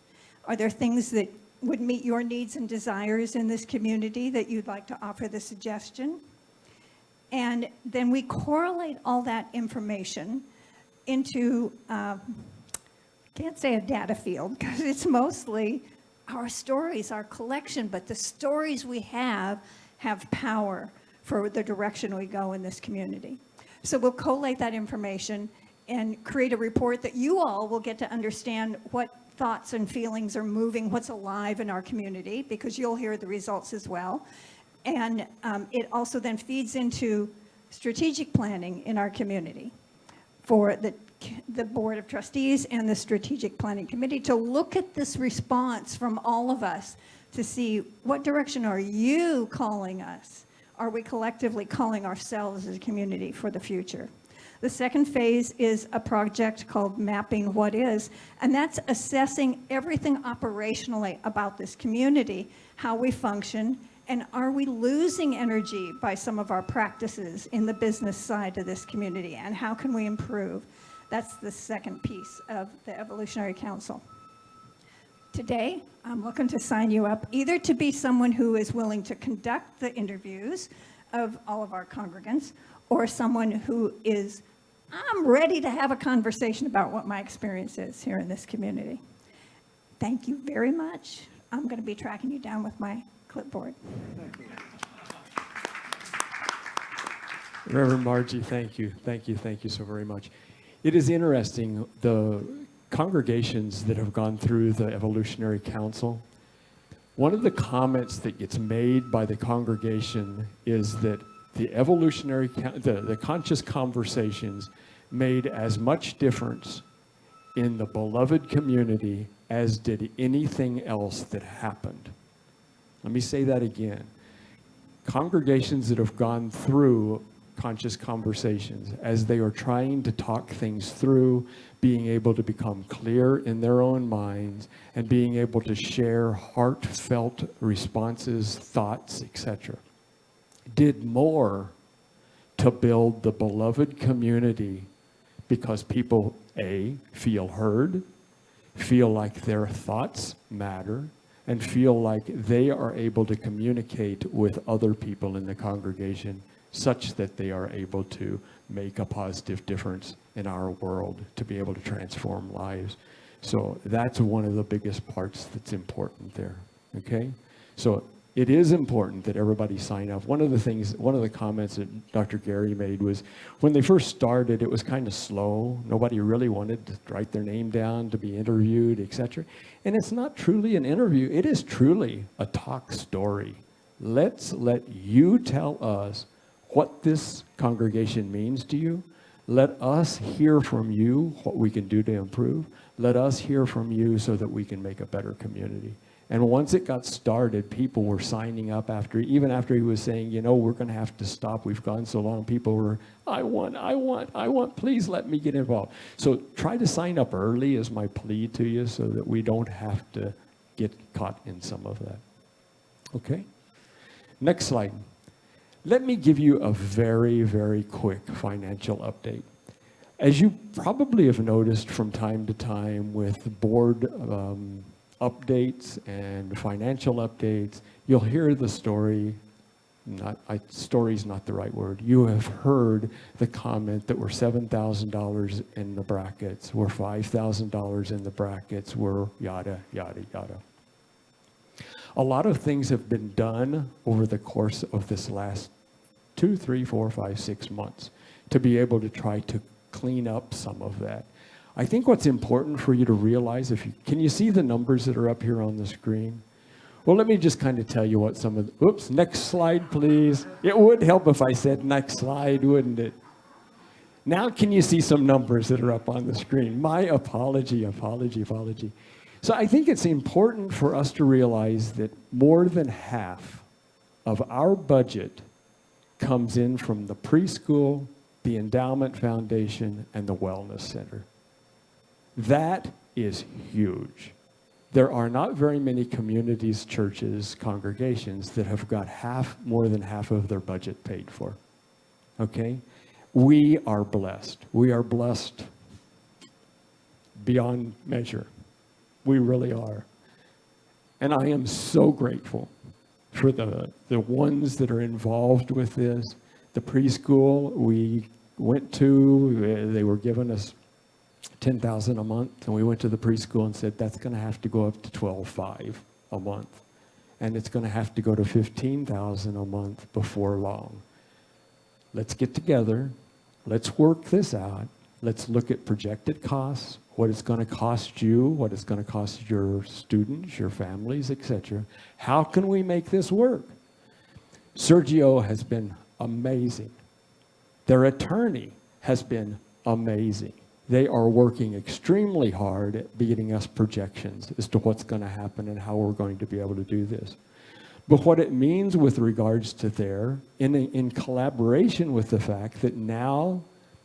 Are there things that would meet your needs and desires in this community that you'd like to offer the suggestion? And then we correlate all that information into, can't say a data field, because it's mostly our stories, our collection, but the stories we have power for the direction we go in this community. So we'll collate that information and create a report that you all will get to understand what thoughts and feelings are moving, what's alive in our community, because you'll hear the results as well. And it also then feeds into strategic planning in our community for the Board of Trustees and the Strategic Planning Committee to look at this response from all of us to see what direction are you calling us? Are we collectively calling ourselves as a community for the future? The second phase is a project called Mapping What Is, and that's assessing everything operationally about this community, how we function, and are we losing energy by some of our practices in the business side of this community, and how can we improve? That's the second piece of the Evolutionary Council. Today, I'm looking to sign you up either to be someone who is willing to conduct the interviews of all of our congregants, or someone who is, I'm ready to have a conversation about what my experience is here in this community. Thank you very much. I'm going to be tracking you down with my clipboard. Reverend Margie, thank you so very much. It is interesting, the congregations that have gone through the Evolutionary Council, one of the comments that gets made by the congregation is that the conscious conversations made as much difference in the beloved community as did anything else that happened. Let me say that again. Congregations that have gone through conscious conversations, as they are trying to talk things through, being able to become clear in their own minds, and being able to share heartfelt responses, thoughts, etc., did more to build the beloved community because people, A, feel heard, feel like their thoughts matter, and feel like they are able to communicate with other people in the congregation such that they are able to make a positive difference in our world, to be able to transform lives. So that's one of the biggest parts that's important there, okay? So it is important that everybody sign up. One of the comments that Dr. Gary made was when they first started, it was kind of slow. Nobody really wanted to write their name down to be interviewed, etc. And it's not truly an interview. It is truly a talk story. Let's let you tell us what this congregation means to you. Let us hear from you what we can do to improve. Let us hear from you so that we can make a better community. And once it got started, people were signing up even after he was saying, you know, we're going to have to stop. We've gone so long. People were, I want, please let me get involved. So try to sign up early is my plea to you so that we don't have to get caught in some of that. Okay? Next slide. Let me give you a very, very quick financial update. As you probably have noticed from time to time with board updates and financial updates, you'll hear the story, story's not the right word, you have heard the comment that we're $7,000 in the brackets, we're $5,000 in the brackets, we're yada, yada, yada. A lot of things have been done over the course of this last 2, 3, 4, 5, 6 months to be able to try to clean up some of that. I think what's important for you to realize, can you see the numbers that are up here on the screen? Well, let me just kind of tell you what some of the, oops, next slide, please. It would help if I said next slide, wouldn't it? Now can you see some numbers that are up on the screen? My apology. So I think it's important for us to realize that more than half of our budget comes in from the preschool, the Endowment Foundation, and the Wellness Center. That is huge. There are not very many communities, churches, congregations that have got more than half of their budget paid for. Okay? We are blessed. We are blessed beyond measure. We really are. And I am so grateful for the ones that are involved with this. The preschool we went to, they were giving us $10,000 a month, and we went to the preschool and said, that's going to have to go up to $12,500 a month. And it's going to have to go to $15,000 a month before long. Let's get together. Let's work this out. Let's look at projected costs, what it's going to cost you, what it's going to cost your students, your families, etc. How can we make this work? Sergio has been amazing. Their attorney has been amazing. They are working extremely hard at getting us projections as to what's going to happen and how we're going to be able to do this. But what it means with regards to there, in collaboration with the fact that now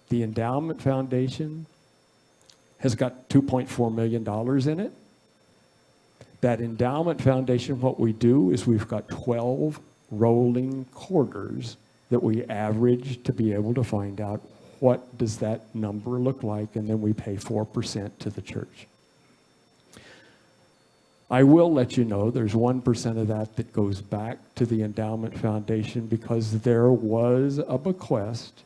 the Endowment Foundation has got $2.4 million in it. That Endowment Foundation, what we do is we've got 12 rolling quarters that we average to be able to find out what does that number look like, and then we pay 4% to the church. I will let you know there's 1% of that goes back to the Endowment Foundation because there was a bequest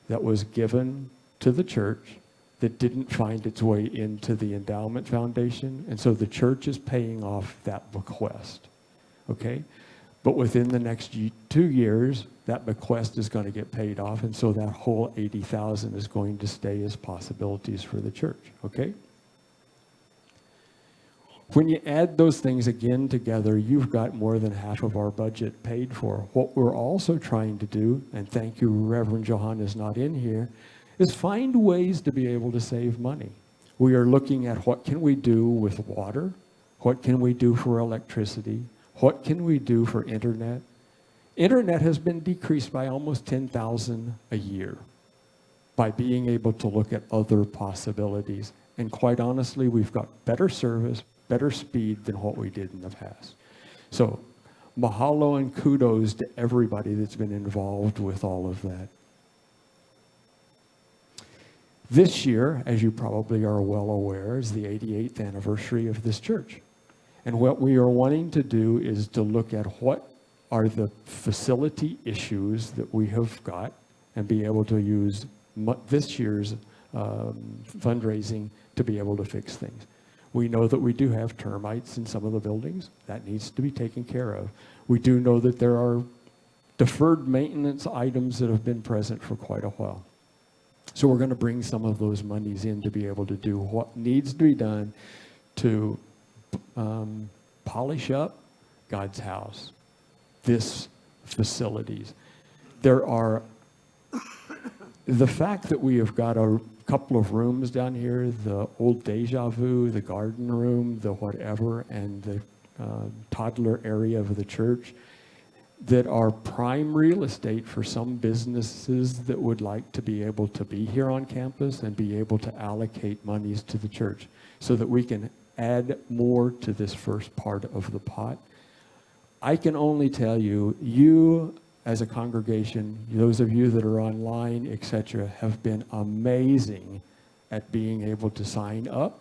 that was given to the church that didn't find its way into the Endowment Foundation, and so the church is paying off that bequest, okay? But within the next 2 years, that bequest is going to get paid off, and so that whole $80,000 is going to stay as possibilities for the church, okay? When you add those things again together, you've got more than half of our budget paid for. What we're also trying to do, and thank you, Reverend Johan is not in here, is find ways to be able to save money. We are looking at what can we do with water, what can we do for electricity, what can we do for internet. Internet has been decreased by almost 10,000 a year by being able to look at other possibilities. And quite honestly, we've got better service, better speed than what we did in the past. So mahalo and kudos to everybody that's been involved with all of that. This year, as you probably are well aware, is the 88th anniversary of this church. And what we are wanting to do is to look at what are the facility issues that we have got and be able to use this year's fundraising to be able to fix things. We know that we do have termites in some of the buildings. That needs to be taken care of. We do know that there are deferred maintenance items that have been present for quite a while. So we're going to bring some of those monies in to be able to do what needs to be done to polish up God's house, this facilities. There are, the fact that we have got a couple of rooms down here, the old Deja Vu, the garden room, the whatever, and the toddler area of the church, that are prime real estate for some businesses that would like to be able to be here on campus and be able to allocate monies to the church so that we can add more to this first part of the pot. I can only tell you, you as a congregation, those of you that are online, etc., have been amazing at being able to sign up,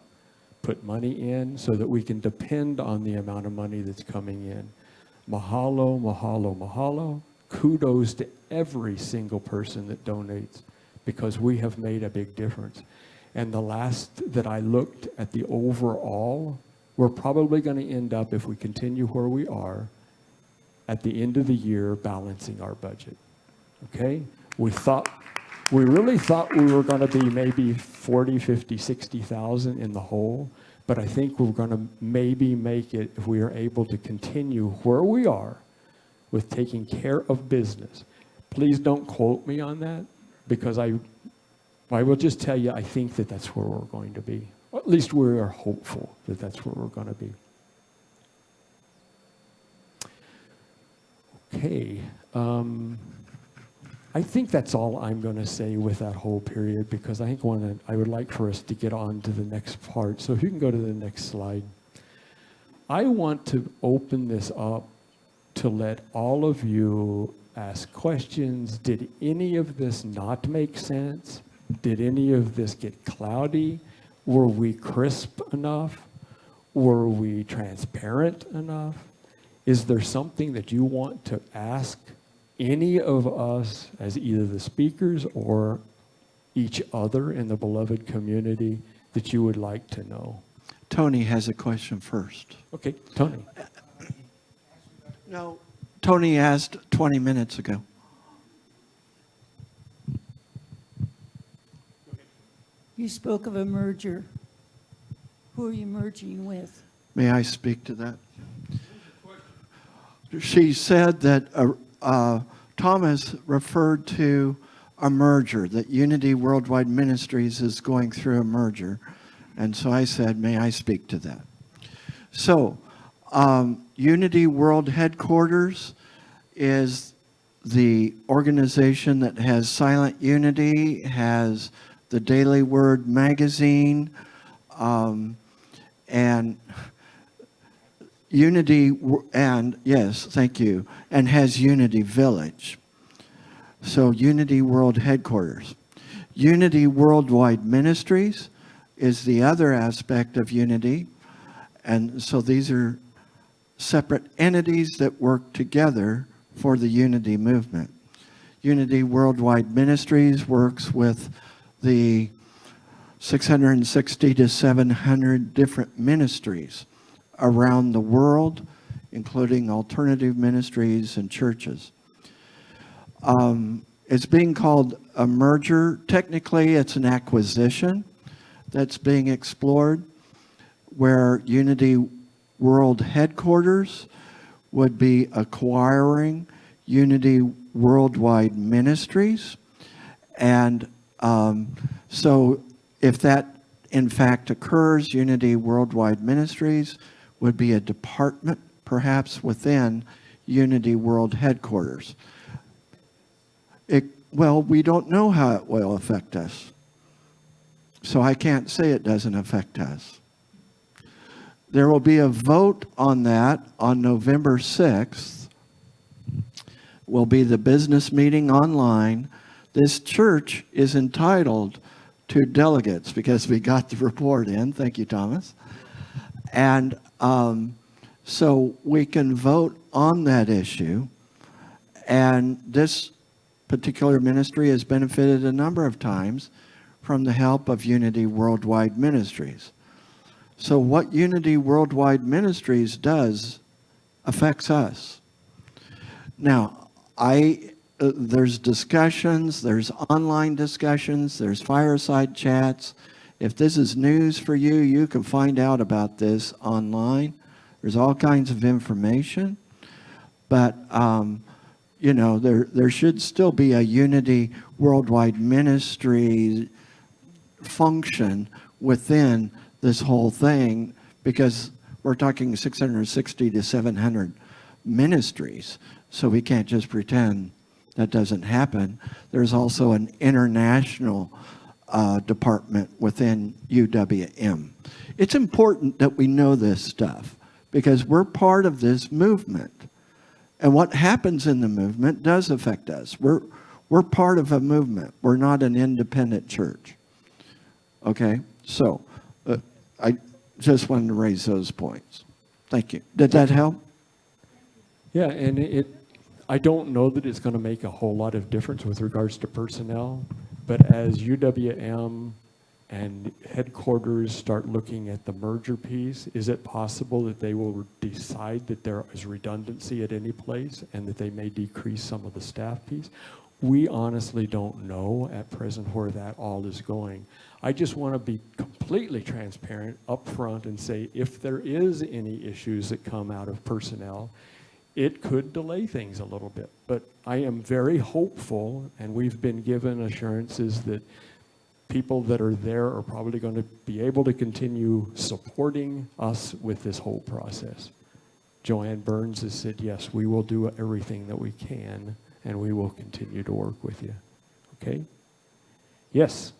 put money in so that we can depend on the amount of money that's coming in. Mahalo, mahalo, mahalo. Kudos to every single person that donates because we have made a big difference. And the last that I looked at the overall, we're probably going to end up, if we continue where we are, at the end of the year balancing our budget. Okay? We really thought we were going to be maybe 40, 50, 60,000 in the hole. But I think we're going to maybe make it, if we are able to continue where we are with taking care of business. Please don't quote me on that, because I will just tell you, I think that that's where we're going to be. Or at least we are hopeful that that's where we're going to be. Okay. I think that's all I'm going to say with that whole period, because I think I would like for us to get on to the next part. So if you can go to the next slide. I want to open this up to let all of you ask questions. Did any of this not make sense? Did any of this get cloudy? Were we crisp enough? Were we transparent enough? Is there something that you want to ask any of us as either the speakers or each other in the beloved community that you would like to know? Tony has a question first. Okay, Tony. No, Tony asked 20 minutes ago. You spoke of a merger. Who are you merging with? May I speak to that? She said that Thomas referred to a merger, that Unity Worldwide Ministries is going through a merger. And so I said, may I speak to that? So, Unity World Headquarters is the organization that has Silent Unity, has the Daily Word magazine, and Unity, and yes, thank you, and has Unity Village. So Unity World Headquarters. Unity Worldwide Ministries is the other aspect of Unity. And so these are separate entities that work together for the Unity movement. Unity Worldwide Ministries works with the 660 to 700 different ministries around the world, including alternative ministries and churches. It's being called a merger. Technically, it's an acquisition that's being explored, where Unity World Headquarters would be acquiring Unity Worldwide Ministries. And so if that in fact occurs, Unity Worldwide Ministries would be a department perhaps within Unity World Headquarters. Well, we don't know how it will affect us. So I can't say it doesn't affect us. There will be a vote on that on November 6th. Will be the business meeting online. This church is entitled to delegates because we got the report in. Thank you, Thomas. And so we can vote on that issue. And this particular ministry has benefited a number of times from the help of Unity Worldwide Ministries. So what Unity Worldwide Ministries does affects us. Now, there's discussions, there's online discussions, there's fireside chats. If this is news for you, you can find out about this online. There's all kinds of information. But, you know, there should still be a Unity Worldwide Ministry function within this whole thing, because we're talking 660 to 700 ministries. So we can't just pretend that doesn't happen. There's also an international department within UWM. It's important that we know this stuff because we're part of this movement. And what happens in the movement does affect us. We're part of a movement. We're not an independent church. Okay? So I just wanted to raise those points. Thank you. Did that help? Yeah, and I don't know that it's going to make a whole lot of difference with regards to personnel, but as UWM and headquarters start looking at the merger piece, is it possible that they will decide that there is redundancy at any place and that they may decrease some of the staff piece? we honestly don't know at present where that all is going. I just want to be completely transparent up front and say if there is any issues that come out of personnel, it could delay things a little bit. But I am very hopeful, and we've been given assurances that people that are there are probably going to be able to continue supporting us with this whole process. Joanne Burns has said, yes, we will do everything that we can, and we will continue to work with you. Okay? Yes?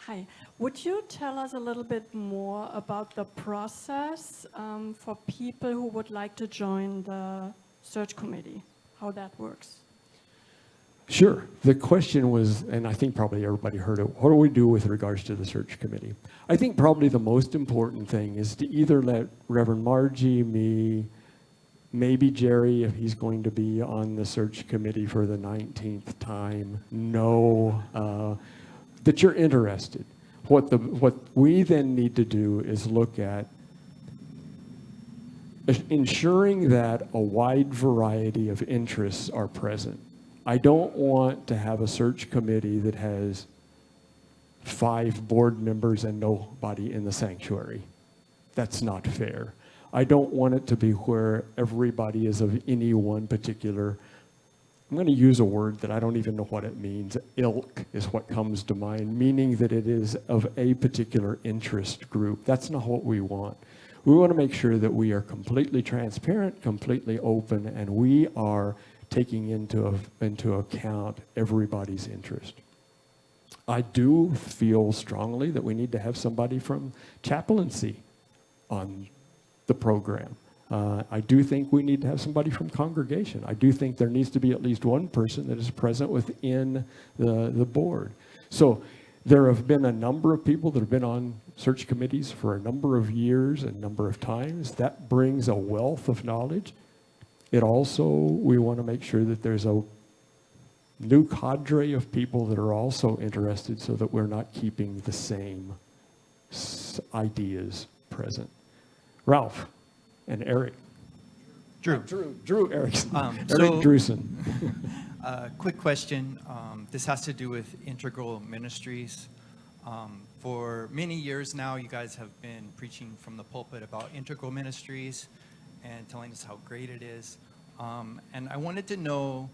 Hi. Would you tell us a little bit more about the process for people who would like to join the search committee, how that works? Sure. The question was, and I think probably everybody heard it, what do we do with regards to the search committee? I think probably the most important thing is to either let Reverend Margie, me, maybe Jerry, if he's going to be on the search committee for the 19th time, know that you're interested. What we then need to do is look at ensuring that a wide variety of interests are present. I don't want to have a search committee that has 5 board members and nobody in the sanctuary. That's not fair. I don't want it to be where everybody is of any one particular, I'm going to use a word that I don't even know what it means. Ilk is what comes to mind, meaning that it is of a particular interest group. That's not what we want. We want to make sure that we are completely transparent, completely open, and we are taking into account everybody's interest. I do feel strongly that we need to have somebody from chaplaincy on the program. I do think we need to have somebody from congregation. I do think there needs to be at least one person that is present within the board. So there have been a number of people that have been on search committees for a number of years and number of times. That brings a wealth of knowledge. It also, we want to make sure that there's a new cadre of people that are also interested so that we're not keeping the same ideas present. Ralph and Eric. Drew. Drew Erickson. So- Eric Drewson. Quick question. This has to do with Integral Ministries. For many years now, you guys have been preaching from the pulpit about Integral Ministries and telling us how great it is. And I wanted to know,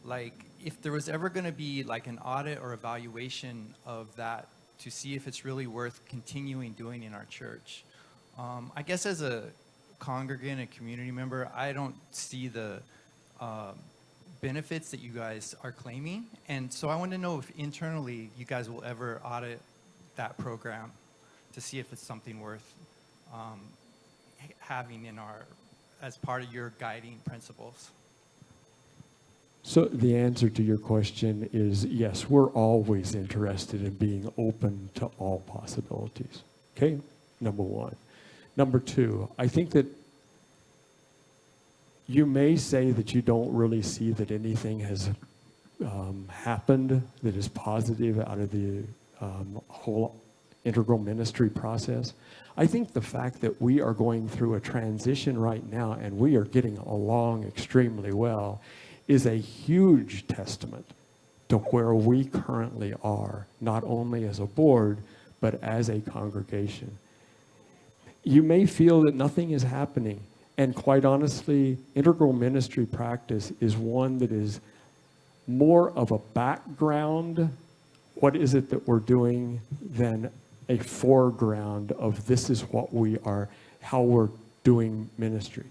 like, if there was ever going to be like an audit or evaluation of that to see if it's really worth continuing doing in our church. I guess as a congregant, a community member, I don't see the benefits that you guys are claiming. And so I want to know if internally you guys will ever audit that program to see if it's something worth having in our, as part of your guiding principles. So the answer to your question is yes, we're always interested in being open to all possibilities. Okay, number one. Number two, I think that you may say that you don't really see that anything has happened that is positive out of the whole integral ministry process. I think the fact that we are going through a transition right now and we are getting along extremely well is a huge testament to where we currently are, not only as a board, but as a congregation. You may feel that nothing is happening, and quite honestly, integral ministry practice is one that is more of a background, what is it that we're doing, than a foreground of this is what we are, how we're doing ministry.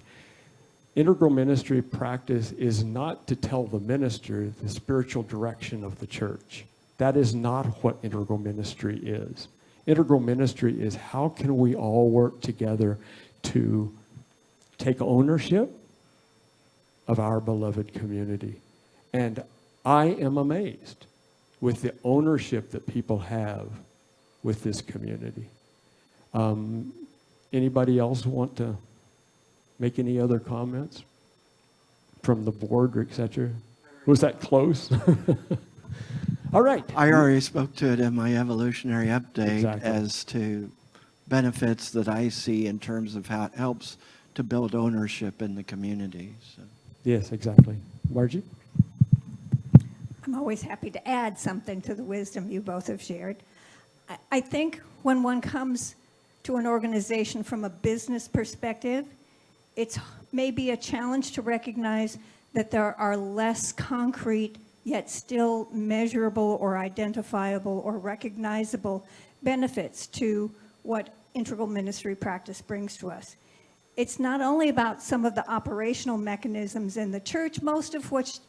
Integral ministry practice is not to tell the minister the spiritual direction of the church. That is not what integral ministry is. Integral ministry is how can we all work together to take ownership of our beloved community. And I am amazed with the ownership that people have with this community. Anybody else want to make any other comments from the board, et cetera? Was that close? All right. I already spoke to it in my evolutionary update Exactly. as to benefits that I see in terms of how it helps to build ownership in the community. So. Yes, exactly. Margie? I'm always happy to add something to the wisdom you both have shared. I think when one comes to an organization from a business perspective, it's maybe a challenge to recognize that there are less concrete yet still measurable or identifiable or recognizable benefits to what integral ministry practice brings to us. It's not only about some of the operational mechanisms in the church, most of which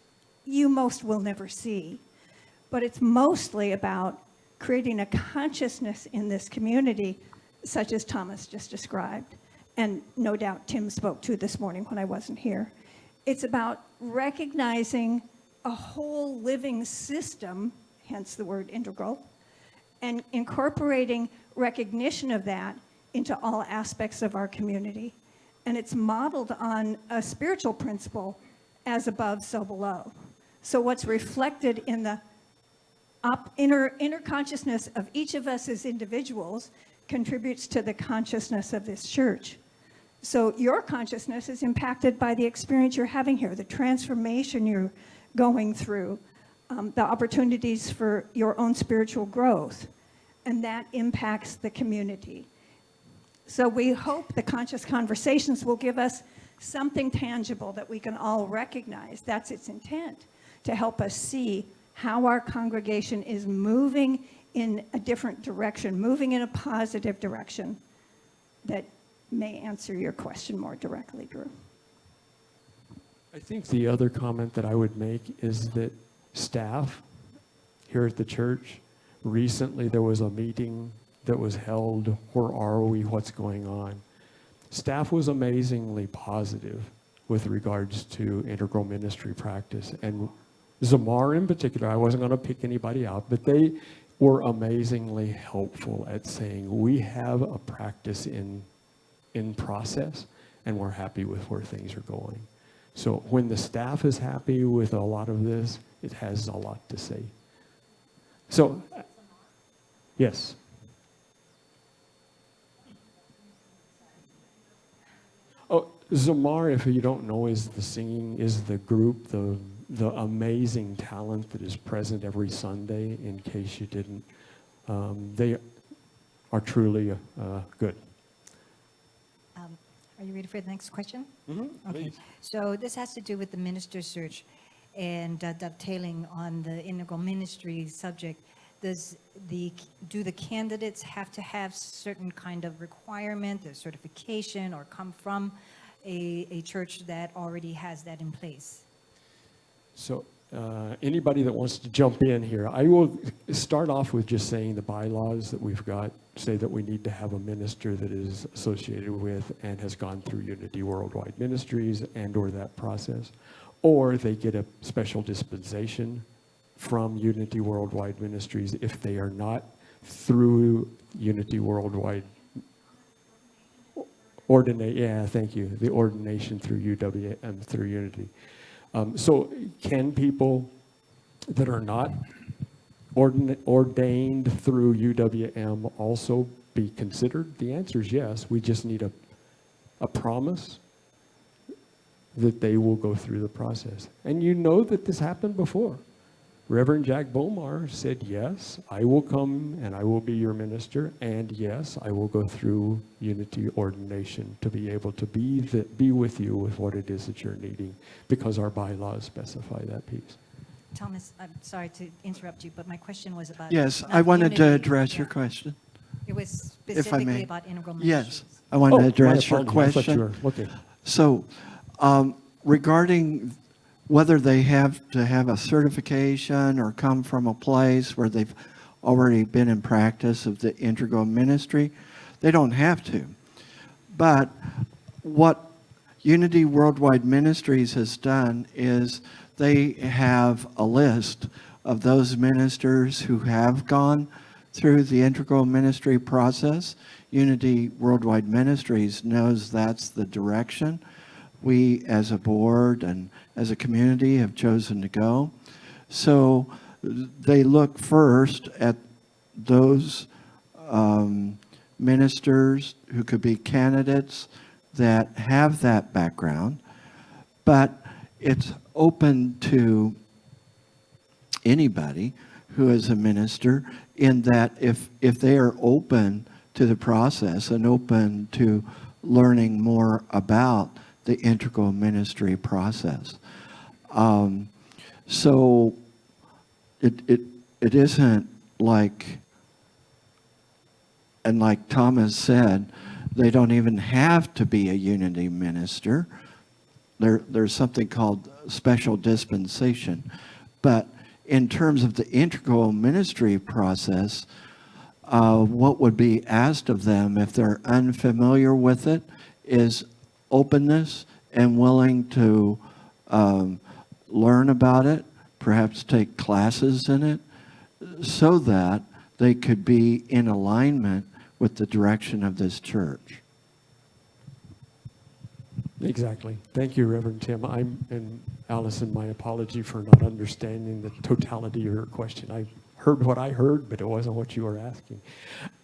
you most will never see, but it's mostly about creating a consciousness in this community, such as Thomas just described, and no doubt Tim spoke to this morning when I wasn't here. It's about recognizing a whole living system, hence the word integral, and incorporating recognition of that into all aspects of our community. And it's modeled on a spiritual principle, as above, so below. So what's reflected in the inner consciousness of each of us as individuals contributes to the consciousness of this church. So your consciousness is impacted by the experience you're having here, the transformation you're going through, the opportunities for your own spiritual growth, and that impacts the community. So we hope the conscious conversations will give us something tangible that we can all recognize. That's its intent, to help us see how our congregation is moving in a different direction, moving in a positive direction that may answer your question more directly, Drew. I think the other comment that I would make is that staff here at the church, recently there was a meeting that was held, where are we, what's going on? Staff was amazingly positive with regards to integral ministry practice. And Zamar in particular, I wasn't going to pick anybody out, but they were amazingly helpful at saying, we have a practice in process, and we're happy with where things are going. So when the staff is happy with a lot of this, it has a lot to say. So, yes. Oh, Zamar, if you don't know, is the group, the amazing talent that is present every Sunday, in case you didn't. They are truly good. Are you ready for the next question? Mm-hmm, Okay. please. So this has to do with the minister search and dovetailing on the integral ministry subject. Do the candidates have to have certain kind of requirement, a certification, or come from a church that already has that in place? So anybody that wants to jump in here, I will start off with just saying the bylaws that we've got say that we need to have a minister that is associated with and has gone through Unity Worldwide Ministries and or that process, or they get a special dispensation from Unity Worldwide Ministries if they are not through Unity Worldwide thank you, the ordination through UWM, through Unity. So can people that are not ordained through UWM also be considered? The answer is yes. We just need a promise that they will go through the process. And you know that this happened before. Reverend Jack Bomar said, yes, I will come and I will be your minister, and yes, I will go through Unity ordination to be able to be with you with what it is that you're needing, because our bylaws specify that piece. Thomas, I'm sorry to interrupt you, but my question was about... Yes, not I wanted to unity. address Yeah. your question. It was If I specifically may. about integral ministries. Yes, I want to my address your apologies. I thought you question. were- okay. So, regarding whether they have to have a certification or come from a place where they've already been in practice of the integral ministry, they don't have to. But what Unity Worldwide Ministries has done is they have a list of those ministers who have gone through the integral ministry process. Unity Worldwide Ministries knows that's the direction we as a board and as a community have chosen to go. So they look first at those ministers who could be candidates that have that background, but it's open to anybody who is a minister, in that if they are open to the process and open to learning more about the integral ministry process. So it isn't like, and like Thomas said, they don't even have to be a unity minister. There's something called special dispensation. But in terms of the integral ministry process, what would be asked of them if they're unfamiliar with it is openness and willing to learn about it, perhaps take classes in it, so that they could be in alignment with the direction of this church. Exactly. Thank you, Reverend Tim. And Allison, my apology for not understanding the totality of your question. I heard what I heard, but it wasn't what you were asking.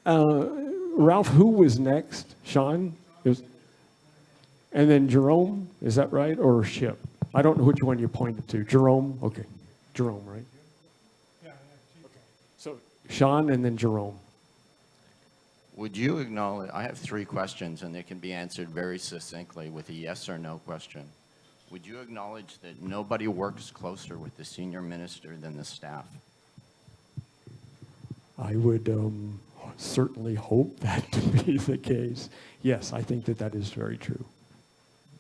Ralph, who was next? Sean? And then Jerome, is that right? Or Ship? I don't know which one you pointed to. Jerome? Okay. Jerome, right? Yeah. Okay. So Sean and then Jerome. Would you acknowledge, I have 3 questions and they can be answered very succinctly with a yes or no question. Would you acknowledge that nobody works closer with the senior minister than the staff? I would certainly hope that to be the case. Yes, I think that that is very true.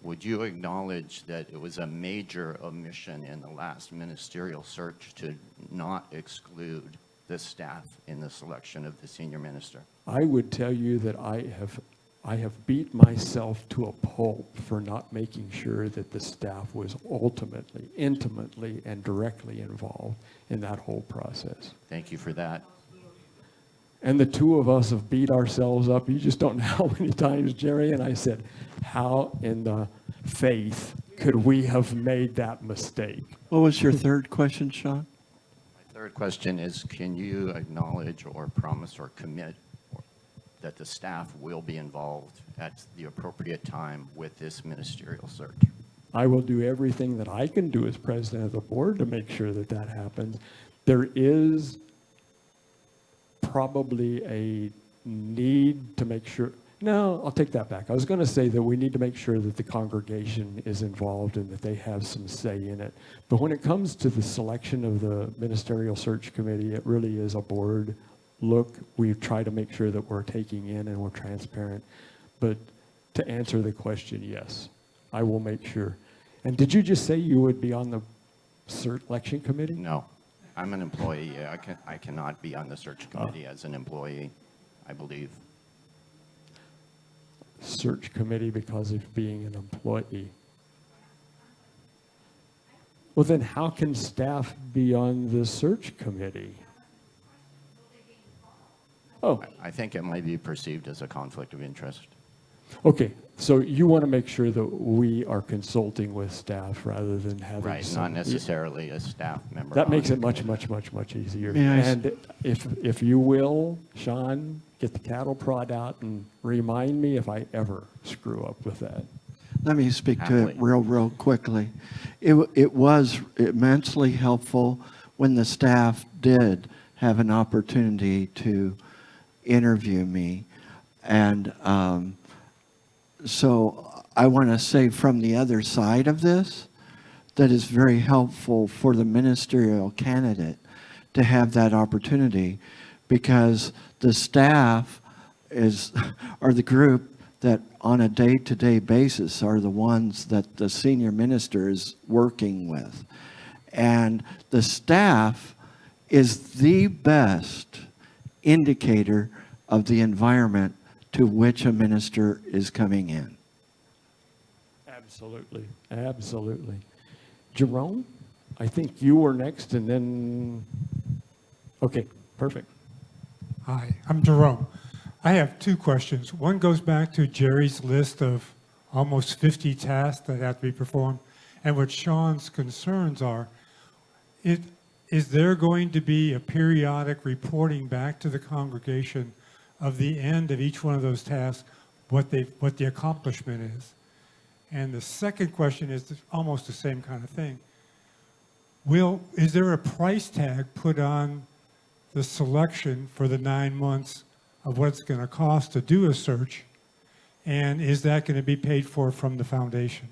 Would you acknowledge that it was a major omission in the last ministerial search to not exclude the staff in the selection of the senior minister? I would tell you that I have beat myself to a pulp for not making sure that the staff was ultimately, intimately, and directly involved in that whole process. Thank you for that. And the two of us have beat ourselves up. You just don't know how many times Jerry and I said, how in the faith could we have made that mistake? What was your third question, Sean? My third question is, can you acknowledge or promise or commit that the staff will be involved at the appropriate time with this ministerial search? I will do everything that I can do as president of the board to make sure that that happens. There is probably a need to make sure, no, I'll take that back. I was going to say that we need to make sure that the congregation is involved and that they have some say in it. But when it comes to the selection of the ministerial search committee, it really is a board look. We try to make sure that we're taking in and we're transparent. But to answer the question, yes, I will make sure. And did you just say you would be on the selection committee? No. I'm an employee. I cannot be on the search committee as an employee, I believe. Search committee because of being an employee. Well, then how can staff be on the search committee? Oh. I think it might be perceived as a conflict of interest. Okay, so you want to make sure that we are consulting with staff rather than having Right, not necessarily a staff member. That makes on it the much, committee. much easier. May I And if you will, Sean, get the cattle prod out and remind me if I ever screw up with that. Let me speak to Happily. it real quickly. It was immensely helpful when the staff did have an opportunity to interview me. And so I want to say from the other side of this, that is very helpful for the ministerial candidate to have that opportunity, because the staff are the group that on a day-to-day basis are the ones that the senior minister is working with. And the staff is the best indicator of the environment to which a minister is coming in. Absolutely, absolutely. Jerome, I think you were next and then, okay, perfect. Hi, I'm Jerome. I have 2 questions. One goes back to Jerry's list of almost 50 tasks that have to be performed, and what Sean's concerns are. Is there going to be a periodic reporting back to the congregation of the end of each one of those tasks, what the accomplishment is? And the second question is almost the same kind of thing. is there a price tag put on the selection for the 9 months of what it's going to cost to do a search? And is that going to be paid for from the foundation?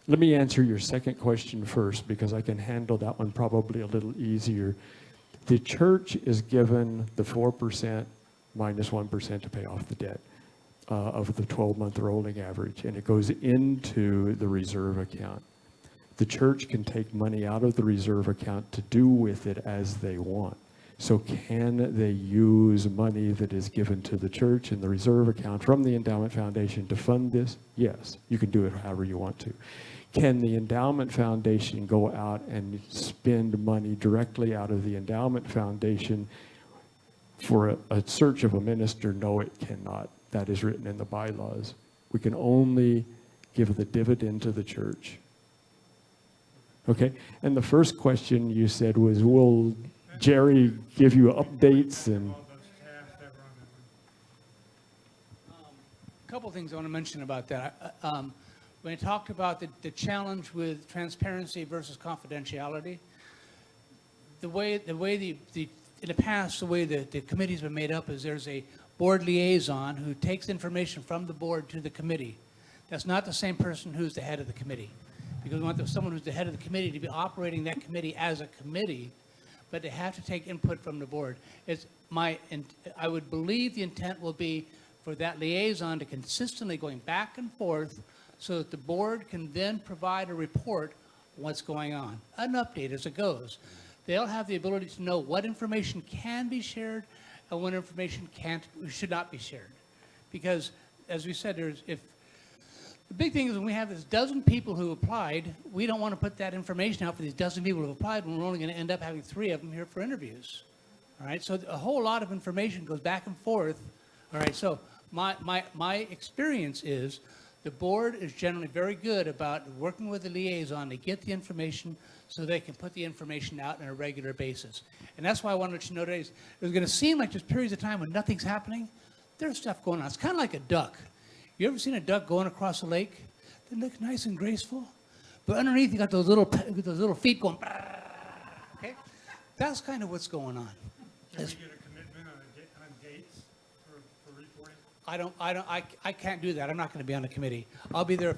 Let me answer your second question first, because I can handle that one probably a little easier. The church is given the 4% minus 1% to pay off the debt of the 12-month rolling average, and it goes into the reserve account. The church can take money out of the reserve account to do with it as they want. So can they use money that is given to the church in the reserve account from the endowment foundation to fund this? Yes, you can do it however you want to. Can the endowment foundation go out and spend money directly out of the endowment foundation for a search of a minister? No, it cannot. That is written in the bylaws. We can only give the dividend to the church. Okay, and the first question you said was, will Jerry give you updates? And A couple things I want to mention about that. When I talked about the challenge with transparency versus confidentiality, in the past, the way the committee's been made up is there's a board liaison who takes information from the board to the committee. That's not the same person who's the head of the committee, because we want someone who's the head of the committee to be operating that committee as a committee, but they have to take input from the board. I would believe the intent will be for that liaison to consistently going back and forth so that the board can then provide a report on what's going on, an update as it goes. They'll have the ability to know what information can be shared and what information should not be shared. Because, as we said, the big thing is when we have this dozen people who applied, we don't want to put that information out for these dozen people who have applied when we're only going to end up having 3 of them here for interviews. All right, so a whole lot of information goes back and forth. All right, so my experience is the board is generally very good about working with the liaison to get the information so they can put the information out on a regular basis. And that's why I wanted to let you know today, there's going to seem like there's periods of time when nothing's happening. There's stuff going on. It's kind of like a duck. You ever seen a duck going across a lake? They look nice and graceful, but underneath you got those little feet going. Okay, that's kind of what's going on. Can we get a commitment on dates for reporting? I can't do that. I'm not going to be on the committee. I'll be there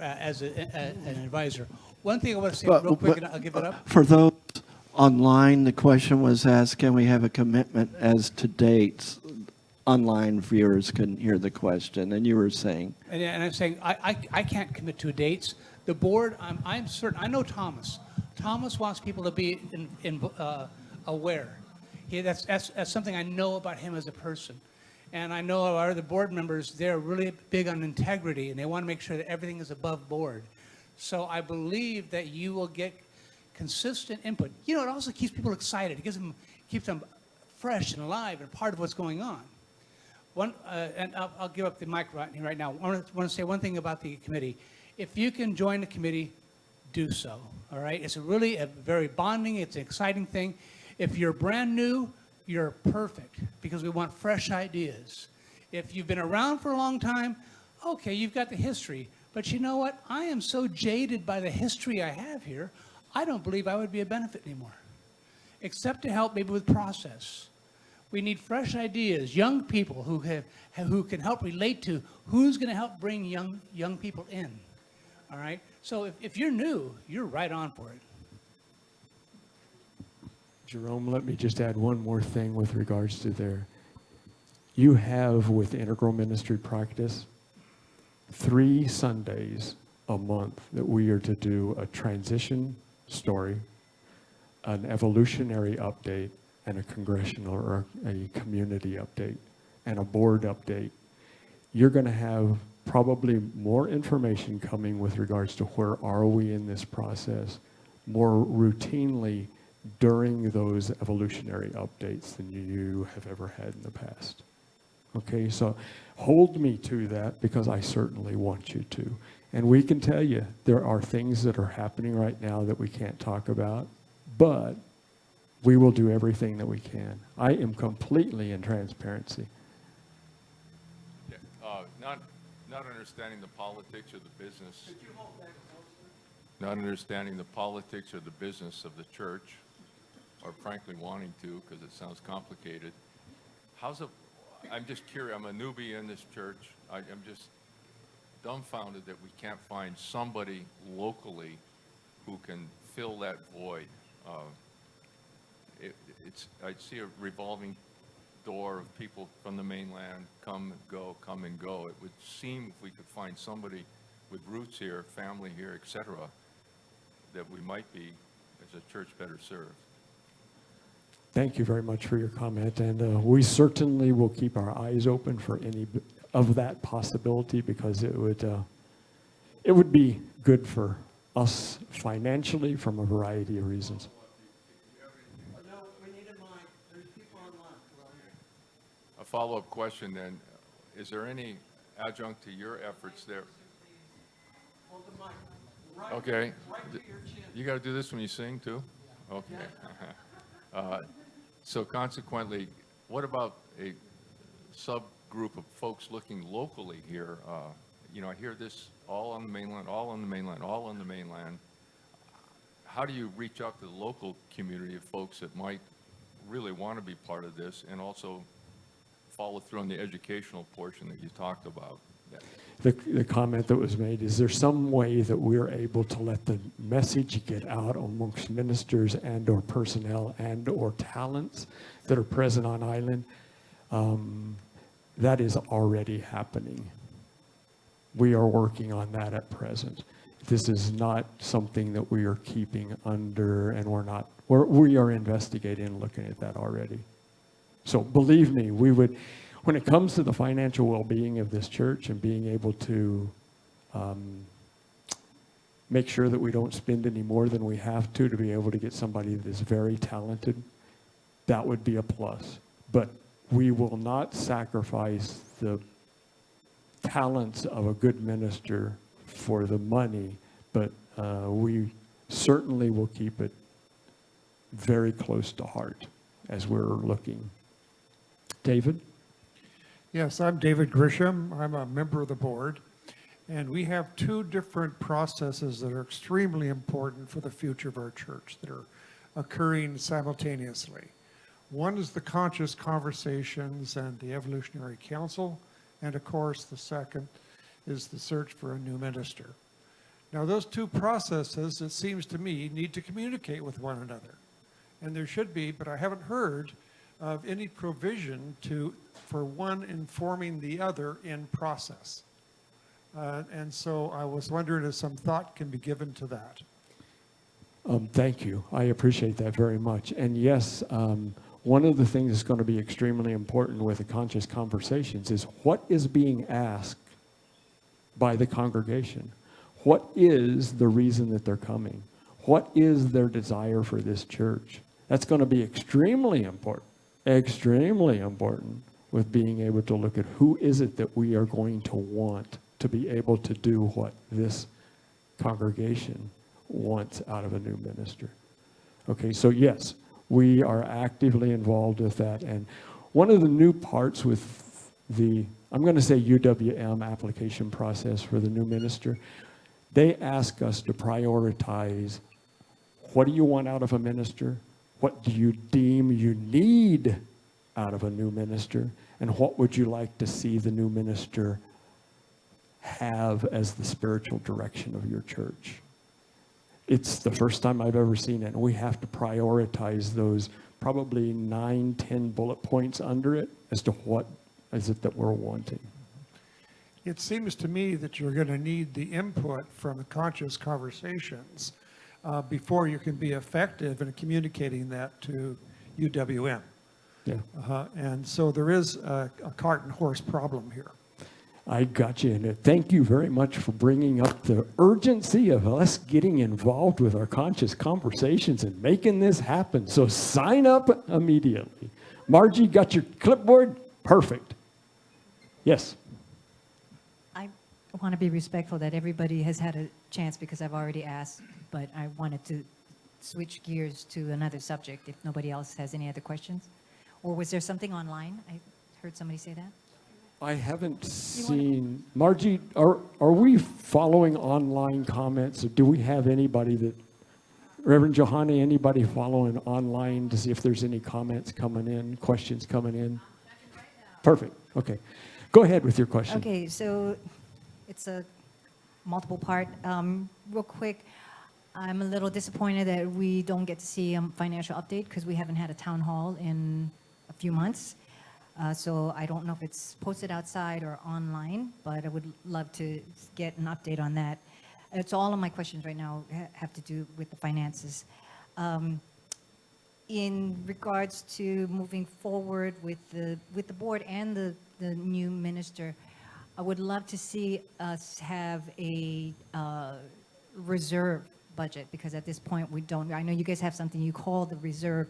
as an advisor. One thing I want to say real quick, and I'll give it up. For those online, the question was asked, can we have a commitment as to dates? Online viewers couldn't hear the question, and you were saying? And I'm saying I can't commit to dates. The board, I'm certain, I know Thomas. Thomas wants people to be aware. That's something I know about him as a person. And I know our other board members, they're really big on integrity, and they want to make sure that everything is above board. So I believe that you will get consistent input. You know, it also keeps people excited. It keeps them fresh and alive and part of what's going on. And I'll give up the mic right now. I want to say one thing about the committee. If you can join the committee, do so, all right? It's really a very bonding, it's an exciting thing. If you're brand new, you're perfect, because we want fresh ideas. If you've been around for a long time, okay, you've got the history. But you know what? I am so jaded by the history I have here, I don't believe I would be a benefit anymore, except to help maybe with process. We need fresh ideas, young people who can help relate to who's going to help bring young people in. All right? So if you're new, you're right on for it. Jerome, let me just add one more thing with regards to there. You have, with Integral Ministry Practice, 3 Sundays a month that we are to do a transition story, an evolutionary update, and a congressional or a community update, and a board update. You're going to have probably more information coming with regards to where are we in this process more routinely during those evolutionary updates than you have ever had in the past. Okay, so hold me to that, because I certainly want you to. And we can tell you there are things that are happening right now that we can't talk about, but we will do everything that we can. I am completely in transparency. Yeah, not understanding the politics or the business. not understanding the politics or the business of the church, or frankly wanting to, because it sounds complicated. I'm just curious, I'm a newbie in this church. I'm just dumbfounded that we can't find somebody locally who can fill that void. I see a revolving door of people from the mainland come and go. It would seem if we could find somebody with roots here, family here, et cetera, that we might be, as a church, better served. Thank you very much for your comment, and we certainly will keep our eyes open for any of that possibility, because it would be good for us financially from a variety of reasons. No, we need a mic. There's people online. A follow-up question then, is there any adjunct to your efforts there? Hold the mic. Right, Okay. right to your chin. You got to do this when you sing too? Okay. So consequently, what about a subgroup of folks looking locally here? I hear this all on the mainland, all on the mainland, all on the mainland. How do you reach out to the local community of folks that might really want to be part of this and also follow through on the educational portion that you talked about? The comment that was made, is there some way that we're able to let the message get out amongst ministers and or personnel and or talents that are present on island? That is already happening. We are working on that at present. This is not something that we are keeping under, and we are investigating and looking at that already. So believe me, when it comes to the financial well-being of this church and being able to make sure that we don't spend any more than we have to be able to get somebody that is very talented, that would be a plus. But we will not sacrifice the talents of a good minister for the money, but we certainly will keep it very close to heart as we're looking. David? Yes, I'm David Grisham. I'm a member of the board, and we have two different processes that are extremely important for the future of our church that are occurring simultaneously. One is the Conscious Conversations and the Evolutionary Council, and of course the second is the search for a new minister. Now those two processes, it seems to me, need to communicate with one another, and there should be, but I haven't heard of any provision for one informing the other in process. And so I was wondering if some thought can be given to that. Thank you. I appreciate that very much. And yes, one of the things that's going to be extremely important with the Conscious Conversations is what is being asked by the congregation. What is the reason that they're coming? What is their desire for this church? That's going to be extremely important with being able to look at who is it that we are going to want to be able to do what this congregation wants out of a new minister. Okay, so yes, we are actively involved with that. And one of the new parts with I'm going to say UWM application process for the new minister, they ask us to prioritize what do you want out of a minister? What do you deem you need out of a new minister? And what would you like to see the new minister have as the spiritual direction of your church? It's the first time I've ever seen it, and we have to prioritize those probably 9, 10 bullet points under it as to what is it that we're wanting. It seems to me that you're going to need the input from the Conscious Conversations before you can be effective in communicating that to UWM. Yeah. And so there is a cart and horse problem here. I got you in it. Thank you very much for bringing up the urgency of us getting involved with our Conscious Conversations and making this happen. So sign up immediately. Margie, got your clipboard? Perfect. Yes. I want to be respectful that everybody has had a chance because I've already asked, but I wanted to switch gears to another subject if nobody else has any other questions. Or was there something online? I heard somebody say that. I haven't seen, Margie, are we following online comments? Or do we have anybody that, Reverend Johanna, anybody following online to see if there's any comments coming in, questions coming in? Perfect, okay. Go ahead with your question. Okay, so it's a multiple part. Real quick, I'm a little disappointed that we don't get to see a financial update because we haven't had a town hall in a few months. So I don't know if it's posted outside or online, but I would love to get an update on that. It's all of my questions right now have to do with the finances. In regards to moving forward with the board and the new minister, I would love to see us have a reserve budget, because at this point we don't. I know you guys have something you call the reserve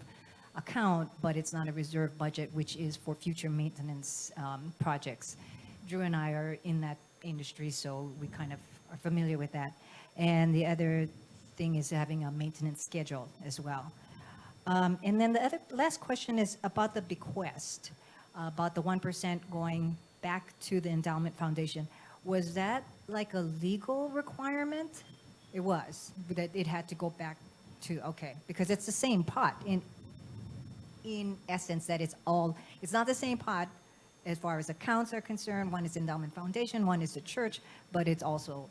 account, but it's not a reserve budget, which is for future maintenance projects. Drew and I are in that industry, so we kind of are familiar with that. And the other thing is having a maintenance schedule as well. And then the last question is about the bequest, about the 1% going back to the Endowment Foundation. Was that like a legal requirement? It was, that it had to go back to, okay, because it's the same pot in essence, that it's not the same pot as far as accounts are concerned. One is Endowment Foundation, one is the church, but it's all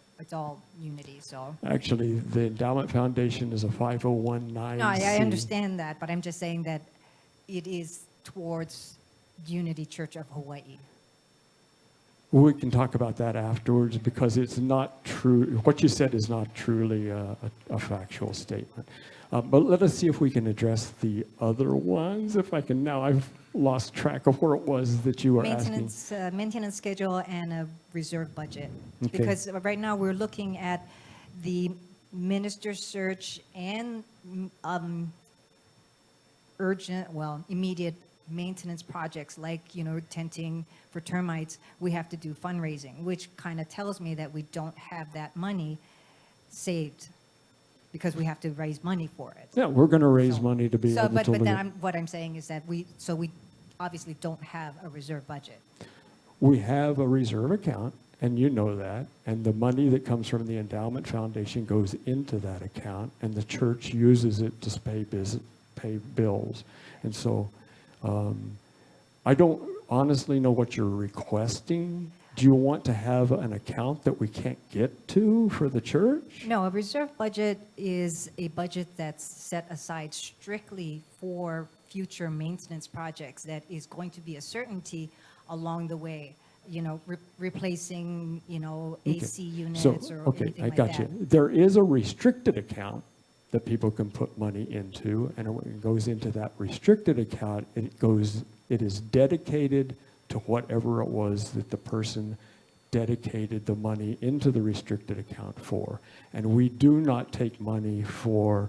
unity, so. Actually, the Endowment Foundation is a 501(c). No, I understand that, but I'm just saying that it is towards Unity Church of Hawaii. We can talk about that afterwards, because it's not true. What you said is not truly a factual statement. But let us see if we can address the other ones. If I can now, I've lost track of where it was that you were asking. Maintenance schedule and a reserve budget. Okay. Because right now we're looking at the minister search and immediate maintenance projects like, tenting for termites. We have to do fundraising, which kind of tells me that we don't have that money saved, because we have to raise money for it. Yeah, we're going to raise money to be able to But look then at. what I'm saying is that we obviously don't have a reserve budget. We have a reserve account, and you know that, and the money that comes from the Endowment Foundation goes into that account, and the church uses it to pay bills. And so I don't honestly know what you're requesting. Do you want to have an account that we can't get to for the church? No, a reserve budget is a budget that's set aside strictly for future maintenance projects that is going to be a certainty along the way. Replacing, AC units or anything like that. I got you. There is a restricted account that people can put money into, and when it goes into that restricted account, it is dedicated to whatever it was that the person dedicated the money into the restricted account for. And we do not take money for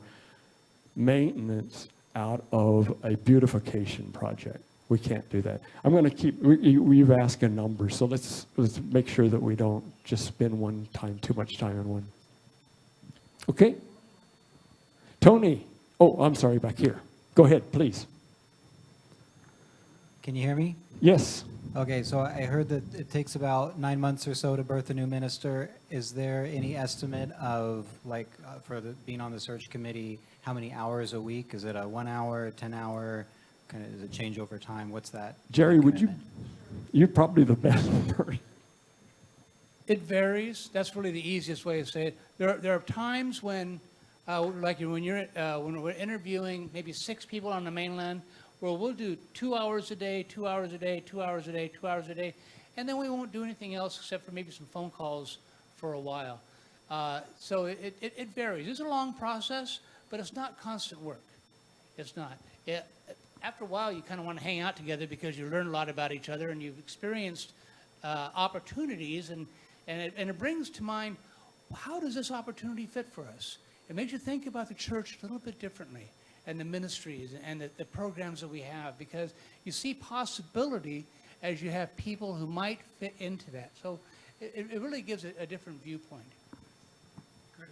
maintenance out of a beautification project. We can't do that. I'm going to keep, we've asked a number, so let's make sure that we don't just spend too much time on one. Okay? Tony, I'm sorry, back here. Go ahead, please. Can you hear me? Yes. Okay, so I heard that it takes about 9 months or so to birth a new minister. Is there any estimate of, being on the search committee, how many hours a week? Is it a 1 hour, 10 hour? Does it change over time? What's that? Jerry, you're probably the best person. It varies. That's really the easiest way to say it. There are times when, when we're interviewing maybe 6 people on the mainland, where we'll do 2 hours a day, 2 hours a day, 2 hours a day, 2 hours a day, and then we won't do anything else except for maybe some phone calls for a while. So it varies. It's a long process, but it's not constant work. It's not. After a while, you kind of want to hang out together because you learn a lot about each other and you've experienced opportunities, and it brings to mind, how does this opportunity fit for us? It makes you think about the church a little bit differently, and the ministries and the programs that we have, because you see possibility as you have people who might fit into that. So it really gives a different viewpoint. Good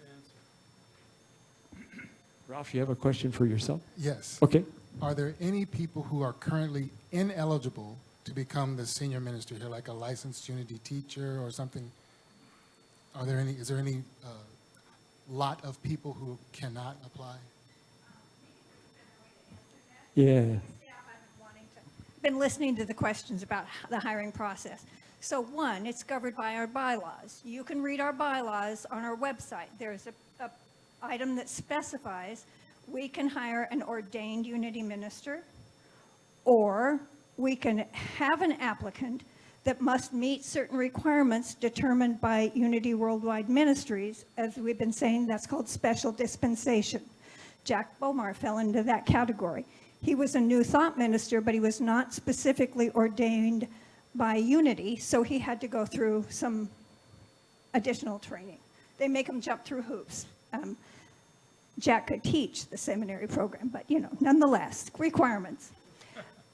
answer. Ralph, you have a question for yourself? Yes. Okay. Are there any people who are currently ineligible to become the senior minister here, like a licensed Unity teacher or something? Is there any lot of people who cannot apply? Yeah. Been listening to the questions about the hiring process. So one, it's covered by our bylaws. You can read our bylaws on our website. There's a item that specifies we can hire an ordained Unity minister, or we can have an applicant that must meet certain requirements determined by Unity Worldwide Ministries. As we've been saying, that's called special dispensation. Jack Bomar fell into that category. He was a New Thought minister, but he was not specifically ordained by Unity, so he had to go through some additional training. They make him jump through hoops. Jack could teach the seminary program, but nonetheless, requirements.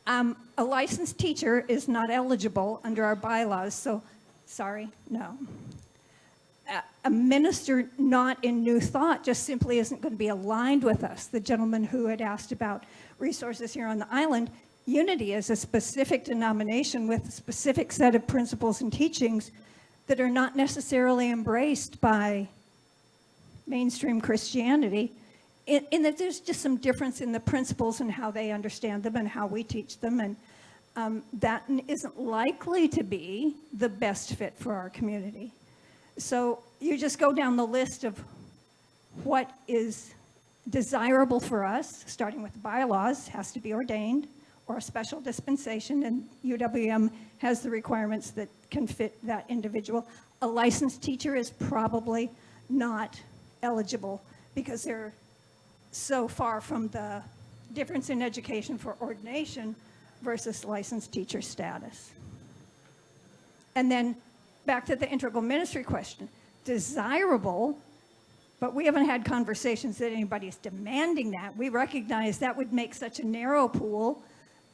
A licensed teacher is not eligible under our bylaws, so sorry, no. A minister not in New Thought just simply isn't going to be aligned with us. The gentleman who had asked about resources here on the island, Unity is a specific denomination with a specific set of principles and teachings that are not necessarily embraced by mainstream Christianity, in that there's just some difference in the principles and how they understand them and how we teach them, and that isn't likely to be the best fit for our community. So you just go down the list of what is desirable for us, starting with bylaws, has to be ordained, or a special dispensation, and UWM has the requirements that can fit that individual. A licensed teacher is probably not eligible because they're so far from the difference in education for ordination versus licensed teacher status. And then back to the integral ministry question. Desirable, but we haven't had conversations that anybody's demanding that. We recognize that would make such a narrow pool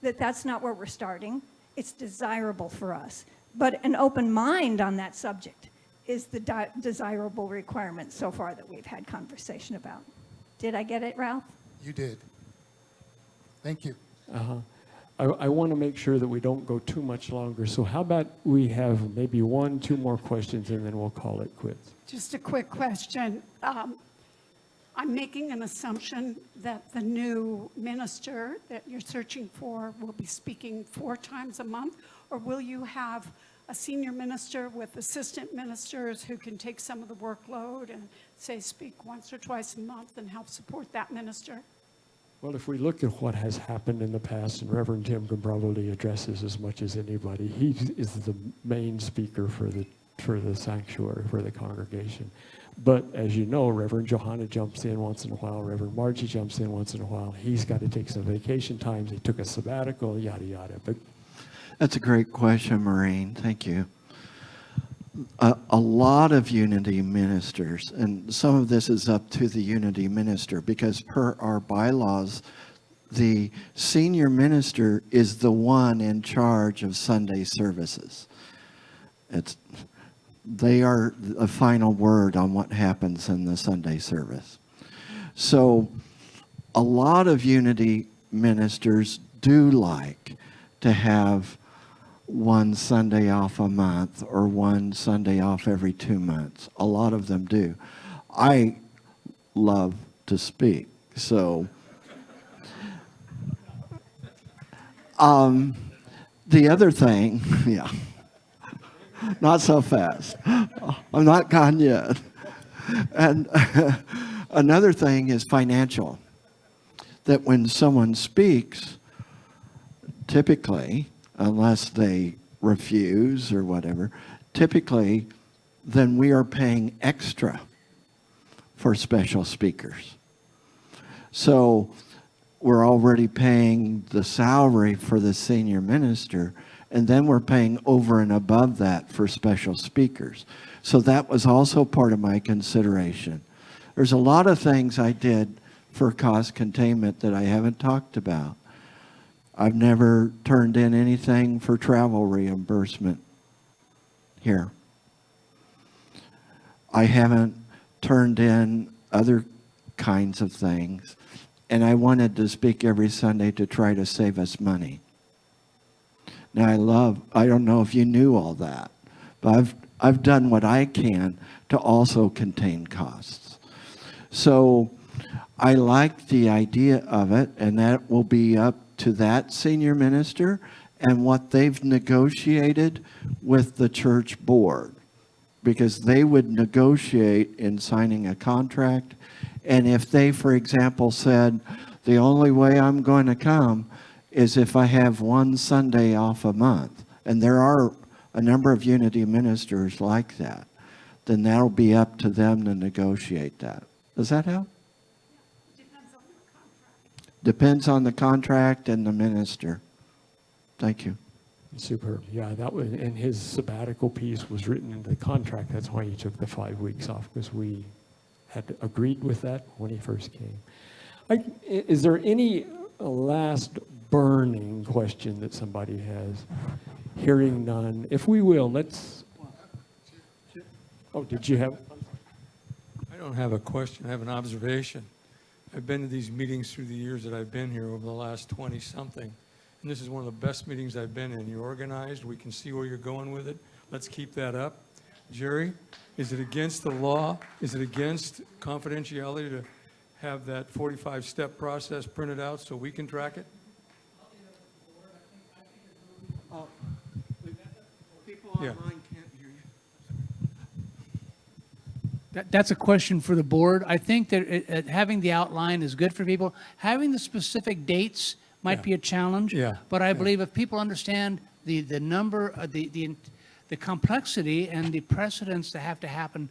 that that's not where we're starting. It's desirable for us. But an open mind on that subject is the desirable requirement so far that we've had conversation about. Did I get it, Ralph? You did. Thank you. I want to make sure that we don't go too much longer. So how about we have maybe 1-2 more questions and then we'll call it quits. Just a quick question. I'm making an assumption that the new minister that you're searching for will be speaking 4 times a month, or will you have a senior minister with assistant ministers who can take some of the workload and, say, speak once or twice a month and help support that minister? Well, if we look at what has happened in the past, and Reverend Tim can probably address this as much as anybody, he is the main speaker for the sanctuary, for the congregation. But as you know, Reverend Johanna jumps in once in a while, Reverend Margie jumps in once in a while. He's got to take some vacation times. He took a sabbatical, yada, yada. But that's a great question, Maureen. Thank you. A lot of Unity ministers, and some of this is up to the Unity minister, because per our bylaws, the senior minister is the one in charge of Sunday services. They are the final word on what happens in the Sunday service. So a lot of Unity ministers do like to have one Sunday off a month or one Sunday off every 2 months. A lot of them do. I love to speak, so the other thing, yeah, not so fast. I'm not gone yet. And another thing is financial. That when someone speaks, typically, unless they refuse or whatever, typically, then we are paying extra for special speakers. So we're already paying the salary for the senior minister, and then we're paying over and above that for special speakers. So that was also part of my consideration. There's a lot of things I did for cost containment that I haven't talked about. I've never turned in anything for travel reimbursement here. I haven't turned in other kinds of things, and I wanted to speak every Sunday to try to save us money. Now I don't know if you knew all that, but I've done what I can to also contain costs. So I like the idea of it, and that will be up to that senior minister and what they've negotiated with the church board, because they would negotiate in signing a contract. And if they, for example, said, the only way I'm going to come is if I have one Sunday off a month, and there are a number of Unity ministers like that, then that'll be up to them to negotiate that. Does that help? Depends on the contract and the minister. Thank you. Superb. Yeah, that was, and his sabbatical piece was written into the contract. That's why he took the 5 weeks off, because we had agreed with that when he first came. Is there any last burning question that somebody has? Hearing none. If we will, let's. Oh, did you have? I don't have a question, I have an observation. I've been to these meetings through the years that I've been here over the last 20-something, and this is one of the best meetings I've been in. You're organized, we can see where you're going with it. Let's keep that up. Jerry, is it against the law? Is it against confidentiality to have that 45-step process printed out so we can track it? People Yeah. online can't hear you. That's a question for the board. I think that having the outline is good for people. Having the specific dates might be a challenge. Yeah. But I believe if people understand the number, the complexity and the precedents that have to happen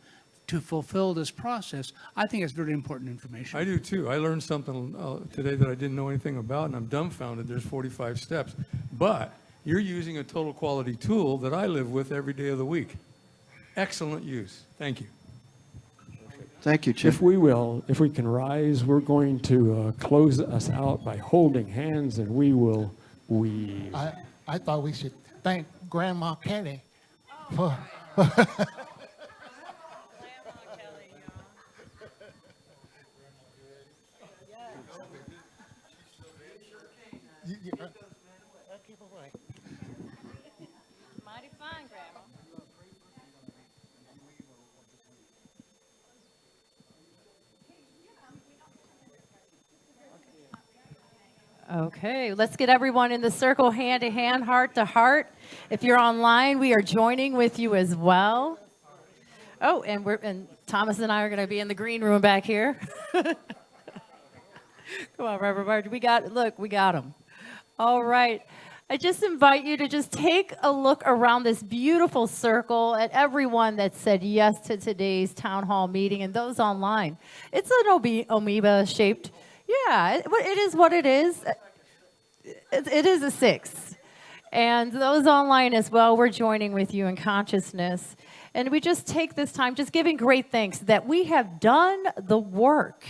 to fulfill this process, I think it's very important information. I do too. I learned something today that I didn't know anything about, and I'm dumbfounded there's 45 steps. But you're using a total quality tool that I live with every day of the week. Excellent use. Thank you. Thank you, Chip. If we will, if we can rise, we're going to close us out by holding hands, and we will weave. I thought we should thank Grandma Kelly for. Mighty fine, Grandma. Okay, let's get everyone in the circle, hand to hand, heart to heart. If you're online, we are joining with you as well. Oh, and Thomas and I are going to be in the green room back here. Come on, Reverend Marge. We got them. All right. I just invite you to just take a look around this beautiful circle at everyone that said yes to today's town hall meeting and those online. It's an amoeba shaped. Yeah, it is what it is. It is a 6. And those online as well, we're joining with you in consciousness. And we just take this time just giving great thanks that we have done the work,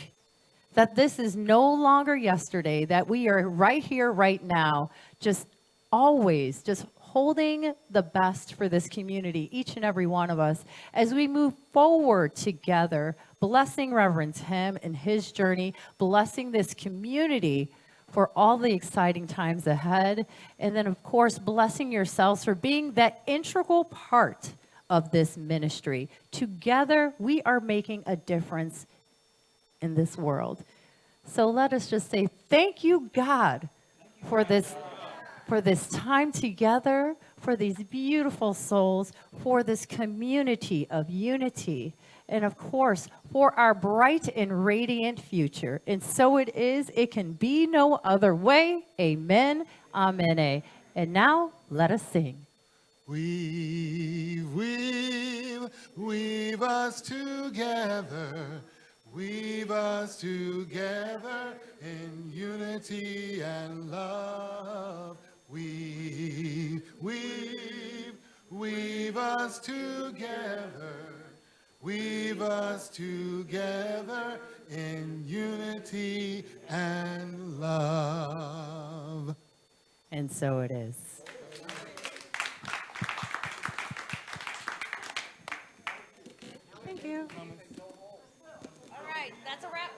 that this is no longer yesterday, that we are right here, right now, just always just holding the best for this community, each and every one of us, as we move forward together, blessing Reverend Tim and his journey, blessing this community for all the exciting times ahead, and then, of course, blessing yourselves for being that integral part of this ministry. Together, we are making a difference in this world. So let us just say thank you, God, for this time together, for these beautiful souls, for this community of unity, and of course, for our bright and radiant future. And so it is, it can be no other way. Amen, amen. And now, let us sing. Weave, weave, weave us together. Weave us together in unity and love. Weave, weave, weave us together. Weave us together in unity and love. And so it is. Thank you. All right, that's a wrap.